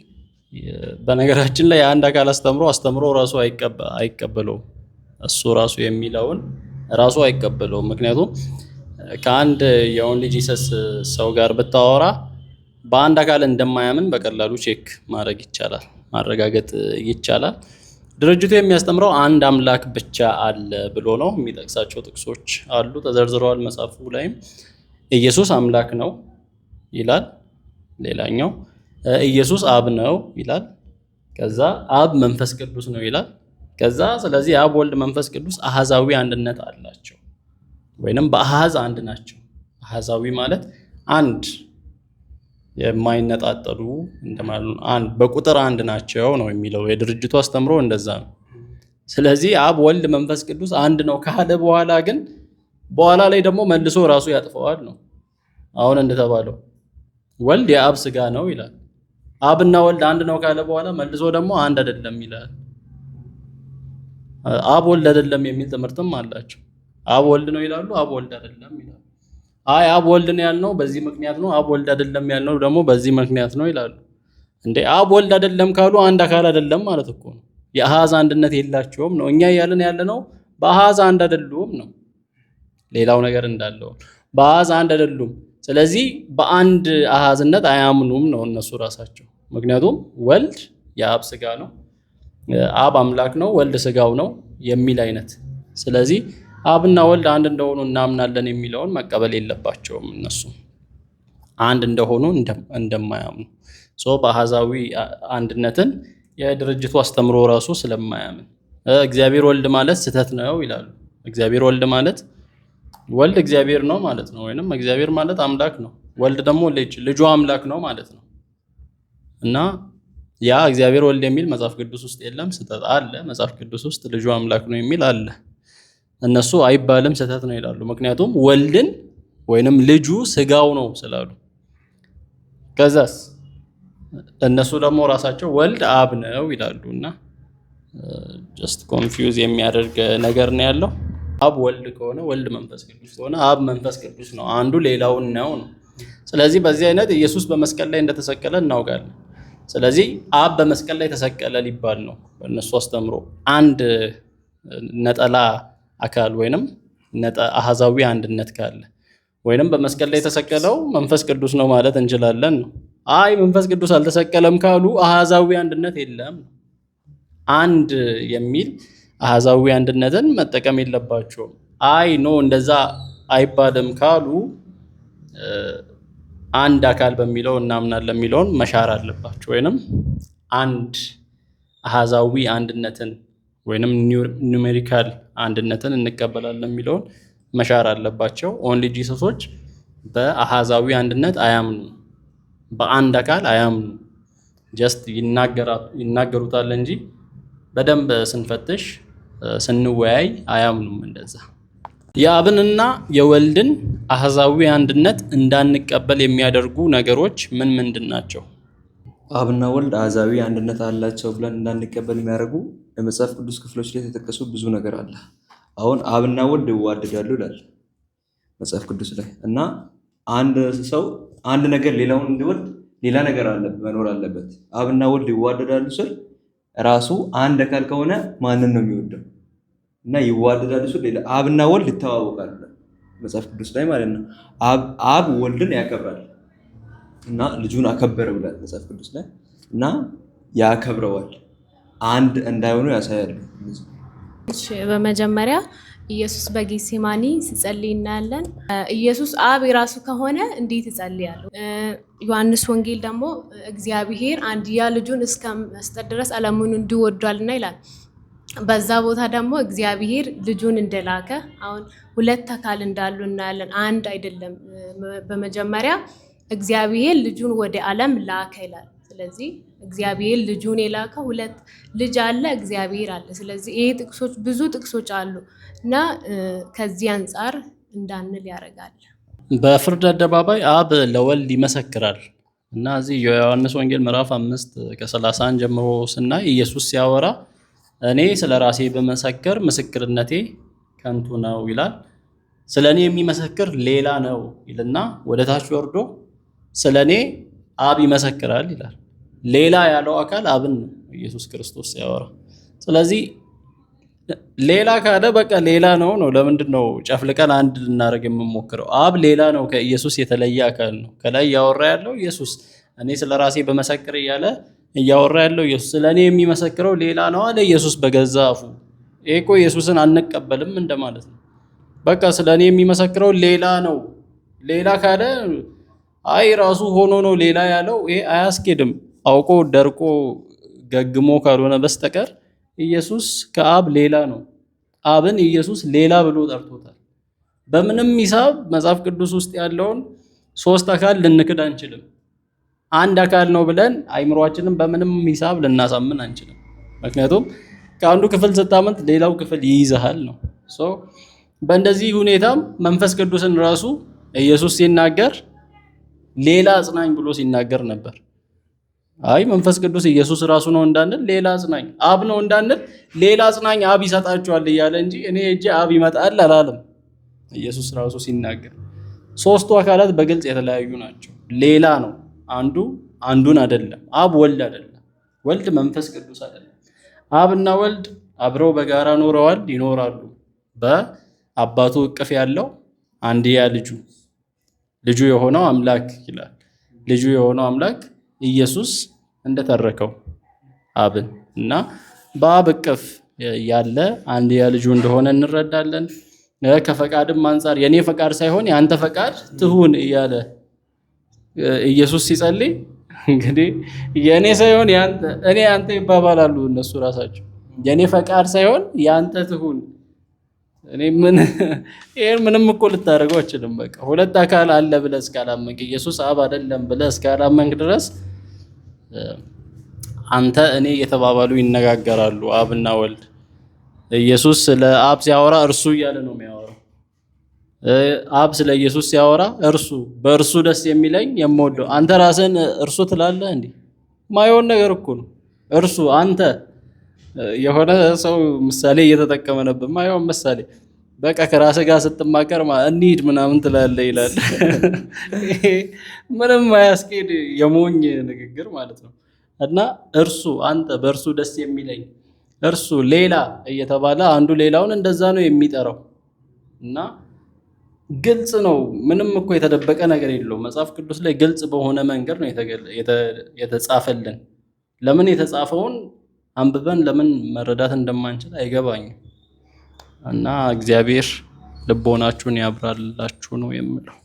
በነገራችን ላይ የአንድ አካል አስተምሮ ራሱ አይቀበለውም። እሱ ራሱ የሚለውን ራሱ አይቀበለውም። ምክንያቱም ከአንድ የኦንሊ ጂሰስ ሰው ጋር ብታወራ በአንድ አካል እንደማያምን በቀላሉ ቼክ ማድረግ ይቻላል፣ ማረጋገጥ ይቻላል። ድርጅቱ የሚያስተምረው አንድ አምላክ ብቻ አለ ብሎ ነው። የሚጠቅሳቸው ጥቅሶች አሉ፣ ተዘርዝረዋል መጽሐፉ ላይም። ኢየሱስ አምላክ ነው ይላል። ሌላኛው ኢየሱስ አብ ነው ይላል። ከዛ አብ መንፈስ ቅዱስ ነው ይላል። ከዛ ስለዚህ አብ ወልድ መንፈስ ቅዱስ አሃዛዊ አንድነት አላቸው ወይንም በአሃዝ አንድ ናቸው። አሃዛዊ ማለት አንድ የማይነጣጠሉ እንደማለት ነው። አንድ በቁጥር አንድ ናቸው ነው የሚለው የድርጅቱ አስተምሮ እንደዛ ነው። ስለዚህ አብ ወልድ መንፈስ ቅዱስ አንድ ነው ካለ በኋላ ግን በኋላ ላይ ደግሞ መልሶ ራሱ ያጥፈዋል ነው። አሁን እንደተባለው ወልድ የአብ ስጋ ነው ይላል። አብና ወልድ አንድ ነው ካለ በኋላ መልሶ ደግሞ አንድ አይደለም ይላል። አብ ወልድ አይደለም የሚል ትምህርትም አላቸው። አብ ወልድ ነው ይላሉ፣ አብ ወልድ አይደለም ይላሉ። አይ አብ ወልድ ነው ያልነው በዚህ ምክንያት ነው፣ አብ ወልድ አይደለም ያልነው ደግሞ በዚህ ምክንያት ነው ይላሉ። እንዴ አብ ወልድ አይደለም ካሉ አንድ አካል አይደለም ማለት እኮ ነው። የአሃዝ አንድነት የላቸውም ነው። እኛ እያልን ያለነው በአሃዝ አንድ አይደሉም ነው። ሌላው ነገር እንዳለው በአሃዝ አንድ አይደሉም። ስለዚህ በአንድ አሃዝነት አያምኑም ነው እነሱ ራሳቸው። ምክንያቱም ወልድ የአብ ስጋ ነው፣ አብ አምላክ ነው፣ ወልድ ስጋው ነው የሚል አይነት። ስለዚህ አብና ወልድ አንድ እንደሆኑ እናምናለን የሚለውን መቀበል የለባቸውም እነሱ አንድ እንደሆኑ እንደማያምኑ። በአሃዛዊ አንድነትን የድርጅቱ አስተምሮ ራሱ ስለማያምን እግዚአብሔር ወልድ ማለት ስህተት ነው ይላሉ። እግዚአብሔር ወልድ ማለት ወልድ እግዚአብሔር ነው ማለት ነው፣ ወይንም እግዚአብሔር ማለት አምላክ ነው። ወልድ ደግሞ ልጁ አምላክ ነው ማለት ነው። እና ያ እግዚአብሔር ወልድ የሚል መጽሐፍ ቅዱስ ውስጥ የለም፣ ስህተት አለ። መጽሐፍ ቅዱስ ውስጥ ልጁ አምላክ ነው የሚል አለ። እነሱ አይባልም ስህተት ነው ይላሉ። ምክንያቱም ወልድን ወይንም ልጁ ስጋው ነው ስላሉ። ከዛስ እነሱ ደግሞ ራሳቸው ወልድ አብ ነው ይላሉ። እና ጀስት ኮንፊውዝ የሚያደርግ ነገር ነው ያለው። አብ ወልድ ከሆነ ወልድ መንፈስ ቅዱስ ከሆነ አብ መንፈስ ቅዱስ ነው፣ አንዱ ሌላውን ነው። ስለዚህ በዚህ አይነት ኢየሱስ በመስቀል ላይ እንደተሰቀለ እናውቃለን። ስለዚህ አብ በመስቀል ላይ ተሰቀለ ሊባል ነው በእነሱ አስተምሮ። አንድ ነጠላ አካል ወይንም አሃዛዊ አንድነት ካለ ወይንም በመስቀል ላይ የተሰቀለው መንፈስ ቅዱስ ነው ማለት እንችላለን ነው። አይ መንፈስ ቅዱስ አልተሰቀለም ካሉ አሃዛዊ አንድነት የለም። አንድ የሚል አሃዛዊ አንድነትን መጠቀም የለባቸውም። አይ ኖ እንደዛ አይባልም ካሉ አንድ አካል በሚለው እናምናለን የሚለውን መሻር አለባቸው። ወይንም አንድ አሃዛዊ አንድነትን ወይንም ኒውሜሪካል አንድነትን እንቀበላለን የሚለውን መሻር አለባቸው። ኦንሊ ጂሰሶች በአሃዛዊ አንድነት አያምኑ፣ በአንድ አካል አያምኑ። ጀስት ይናገሩታል እንጂ በደንብ ስንፈትሽ ስንወያይ አያምኑም እንደዛ። የአብንና የወልድን አሃዛዊ አንድነት እንዳንቀበል የሚያደርጉ ነገሮች ምን ምንድን ናቸው? አብና ወልድ አሃዛዊ አንድነት አላቸው ብለን እንዳንቀበል የሚያደርጉ የመጽሐፍ ቅዱስ ክፍሎች ላይ የተጠቀሱ ብዙ ነገር አለ። አሁን አብና ወልድ ይዋደዳሉ ይላል መጽሐፍ ቅዱስ ላይ። እና አንድ ሰው አንድ ነገር ሌላውን እንዲወድ ሌላ ነገር መኖር አለበት። አብና ወልድ ይዋደዳሉ ስል ራሱ አንድ አካል ከሆነ ማንን ነው የሚወደው? እና ይዋደዳሉ ስል ሌላ አብና ወልድ ይተዋወቃሉ መጽሐፍ ቅዱስ ላይ ማለት ነው። አብ ወልድን ያከብራል እና ልጁን አከበረ ብሏል መጽሐፍ ቅዱስ ላይ። እና ያከብረዋል፣ አንድ እንዳይሆኑ ያሳያሉ። በመጀመሪያ ኢየሱስ በጌሴማኒ ሲጸልይ እናያለን። ኢየሱስ አብ የራሱ ከሆነ እንዴት ይጸልያል? ዮሐንስ ወንጌል ደግሞ እግዚአብሔር አንድያ ልጁን እስከ መስጠት ድረስ ዓለሙን እንዲወዷልና ይላል። በዛ ቦታ ደግሞ እግዚአብሔር ልጁን እንደላከ አሁን ሁለት አካል እንዳሉ እናያለን፣ አንድ አይደለም። በመጀመሪያ እግዚአብሔር ልጁን ወደ ዓለም ላከ ይላል። ስለዚህ እግዚአብሔር ልጁን የላከ ሁለት ልጅ አለ፣ እግዚአብሔር አለ። ስለዚህ ይሄ ጥቅሶች ብዙ ጥቅሶች አሉ እና ከዚህ አንጻር እንዳንል ያደርጋል። በፍርድ አደባባይ አብ ለወልድ ይመሰክራል እና እዚህ የዮሐንስ ወንጌል ምዕራፍ 5 ከ31 ጀምሮ ስናይ ኢየሱስ ሲያወራ እኔ ስለ ራሴ በመሰክር ምስክርነቴ ከንቱ ነው ይላል። ስለ እኔ የሚመሰክር ሌላ ነው ይልና ወደ ታች ወርዶ ስለ እኔ አብ ይመሰክራል ይላል። ሌላ ያለው አካል አብን ነው ኢየሱስ ክርስቶስ ሲያወራ። ስለዚህ ሌላ ካለ በቃ ሌላ ነው ነው። ለምንድን ነው ጨፍልቀን አንድ ልናደርግ የምንሞክረው? አብ ሌላ ነው፣ ከኢየሱስ የተለየ አካል ነው። ከላይ እያወራ ያለው ኢየሱስ እኔ ስለ ራሴ በመሰክር እያለ እያወራ ያለው ኢየሱስ ስለ እኔ የሚመሰክረው ሌላ ነው አለ ኢየሱስ በገዛ አፉ። ይሄ እኮ ኢየሱስን አንቀበልም እንደማለት ነው። በቃ ስለ እኔ የሚመሰክረው ሌላ ነው። ሌላ ካለ አይ ራሱ ሆኖ ነው ሌላ ያለው፣ ይሄ አያስኬድም። አውቆ ደርቆ ገግሞ ካልሆነ በስተቀር ኢየሱስ ከአብ ሌላ ነው። አብን ኢየሱስ ሌላ ብሎ ጠርቶታል። በምንም ሂሳብ መጽሐፍ ቅዱስ ውስጥ ያለውን ሶስት አካል ልንክድ አንችልም። አንድ አካል ነው ብለን አይምሯችንን በምንም ሂሳብ ልናሳምን አንችልም። ምክንያቱም ከአንዱ ክፍል ስታመንት ሌላው ክፍል ይይዝሃል ነው። በእንደዚህ ሁኔታም መንፈስ ቅዱስን ራሱ ኢየሱስ ሲናገር ሌላ አጽናኝ ብሎ ሲናገር ነበር። አይ መንፈስ ቅዱስ ኢየሱስ ራሱ ነው እንዳንል ሌላ አጽናኝ አብ ነው እንዳንል ሌላ አጽናኝ አብ ይሰጣቸዋል እያለ እንጂ እኔ እጄ አብ ይመጣል አላለም። ኢየሱስ ራሱ ሲናገር ሶስቱ አካላት በግልጽ የተለያዩ ናቸው። ሌላ ነው። አንዱ አንዱን አይደለም። አብ ወልድ አይደለም። ወልድ መንፈስ ቅዱስ አይደለም። አብና ወልድ አብረው በጋራ ኖረዋል፣ ይኖራሉ። በአባቱ እቅፍ ያለው አንድያ ልጁ የሆነው አምላክ ይላል። ልጁ የሆነው አምላክ ኢየሱስ እንደተረከው አብን እና በአብ እቅፍ ያለ አንድያ ልጁ እንደሆነ እንረዳለን። ከፈቃድም አንጻር የኔ ፈቃድ ሳይሆን የአንተ ፈቃድ ትሁን እያለ ኢየሱስ ሲጸልይ እንግዲህ የኔ ሳይሆን ያንተ እኔ አንተ ይባባላሉ እነሱ ራሳቸው። የኔ ፈቃድ ሳይሆን ያንተ ትሁን። እኔ ምንም እኮ ልታደርገው አችልም። በቃ ሁለት አካል አለ ብለህ እስካላመንክ ኢየሱስ አብ አይደለም ብለህ እስካላመንክ ድረስ አንተ እኔ እየተባባሉ ይነጋገራሉ አብና ወልድ። ኢየሱስ ስለ አብ ሲያወራ እርሱ እያለ ነው የሚያወራው። አብ ስለ ኢየሱስ ሲያወራ እርሱ በእርሱ ደስ የሚለኝ የምወደው። አንተ ራስህን እርሱ ትላለህ እንዴ? ማይሆን ነገር እኮ ነው። እርሱ አንተ የሆነ ሰው ምሳሌ እየተጠቀመ ነበር። ማይሆን ምሳሌ በቃ ከራስህ ጋር ስትማከር እንሂድ ምናምን ትላለህ ይላል። ምንም አያስኬድ የሞኝ ንግግር ማለት ነው። እና እርሱ አንተ በእርሱ ደስ የሚለኝ እርሱ ሌላ እየተባለ አንዱ ሌላውን እንደዛ ነው የሚጠራው። እና ግልጽ ነው። ምንም እኮ የተደበቀ ነገር የለውም። መጽሐፍ ቅዱስ ላይ ግልጽ በሆነ መንገድ ነው የተጻፈልን። ለምን የተጻፈውን አንብበን ለምን መረዳት እንደማንችል አይገባኝም። እና እግዚአብሔር ልቦናችሁን ያብራላችሁ ነው የምለው።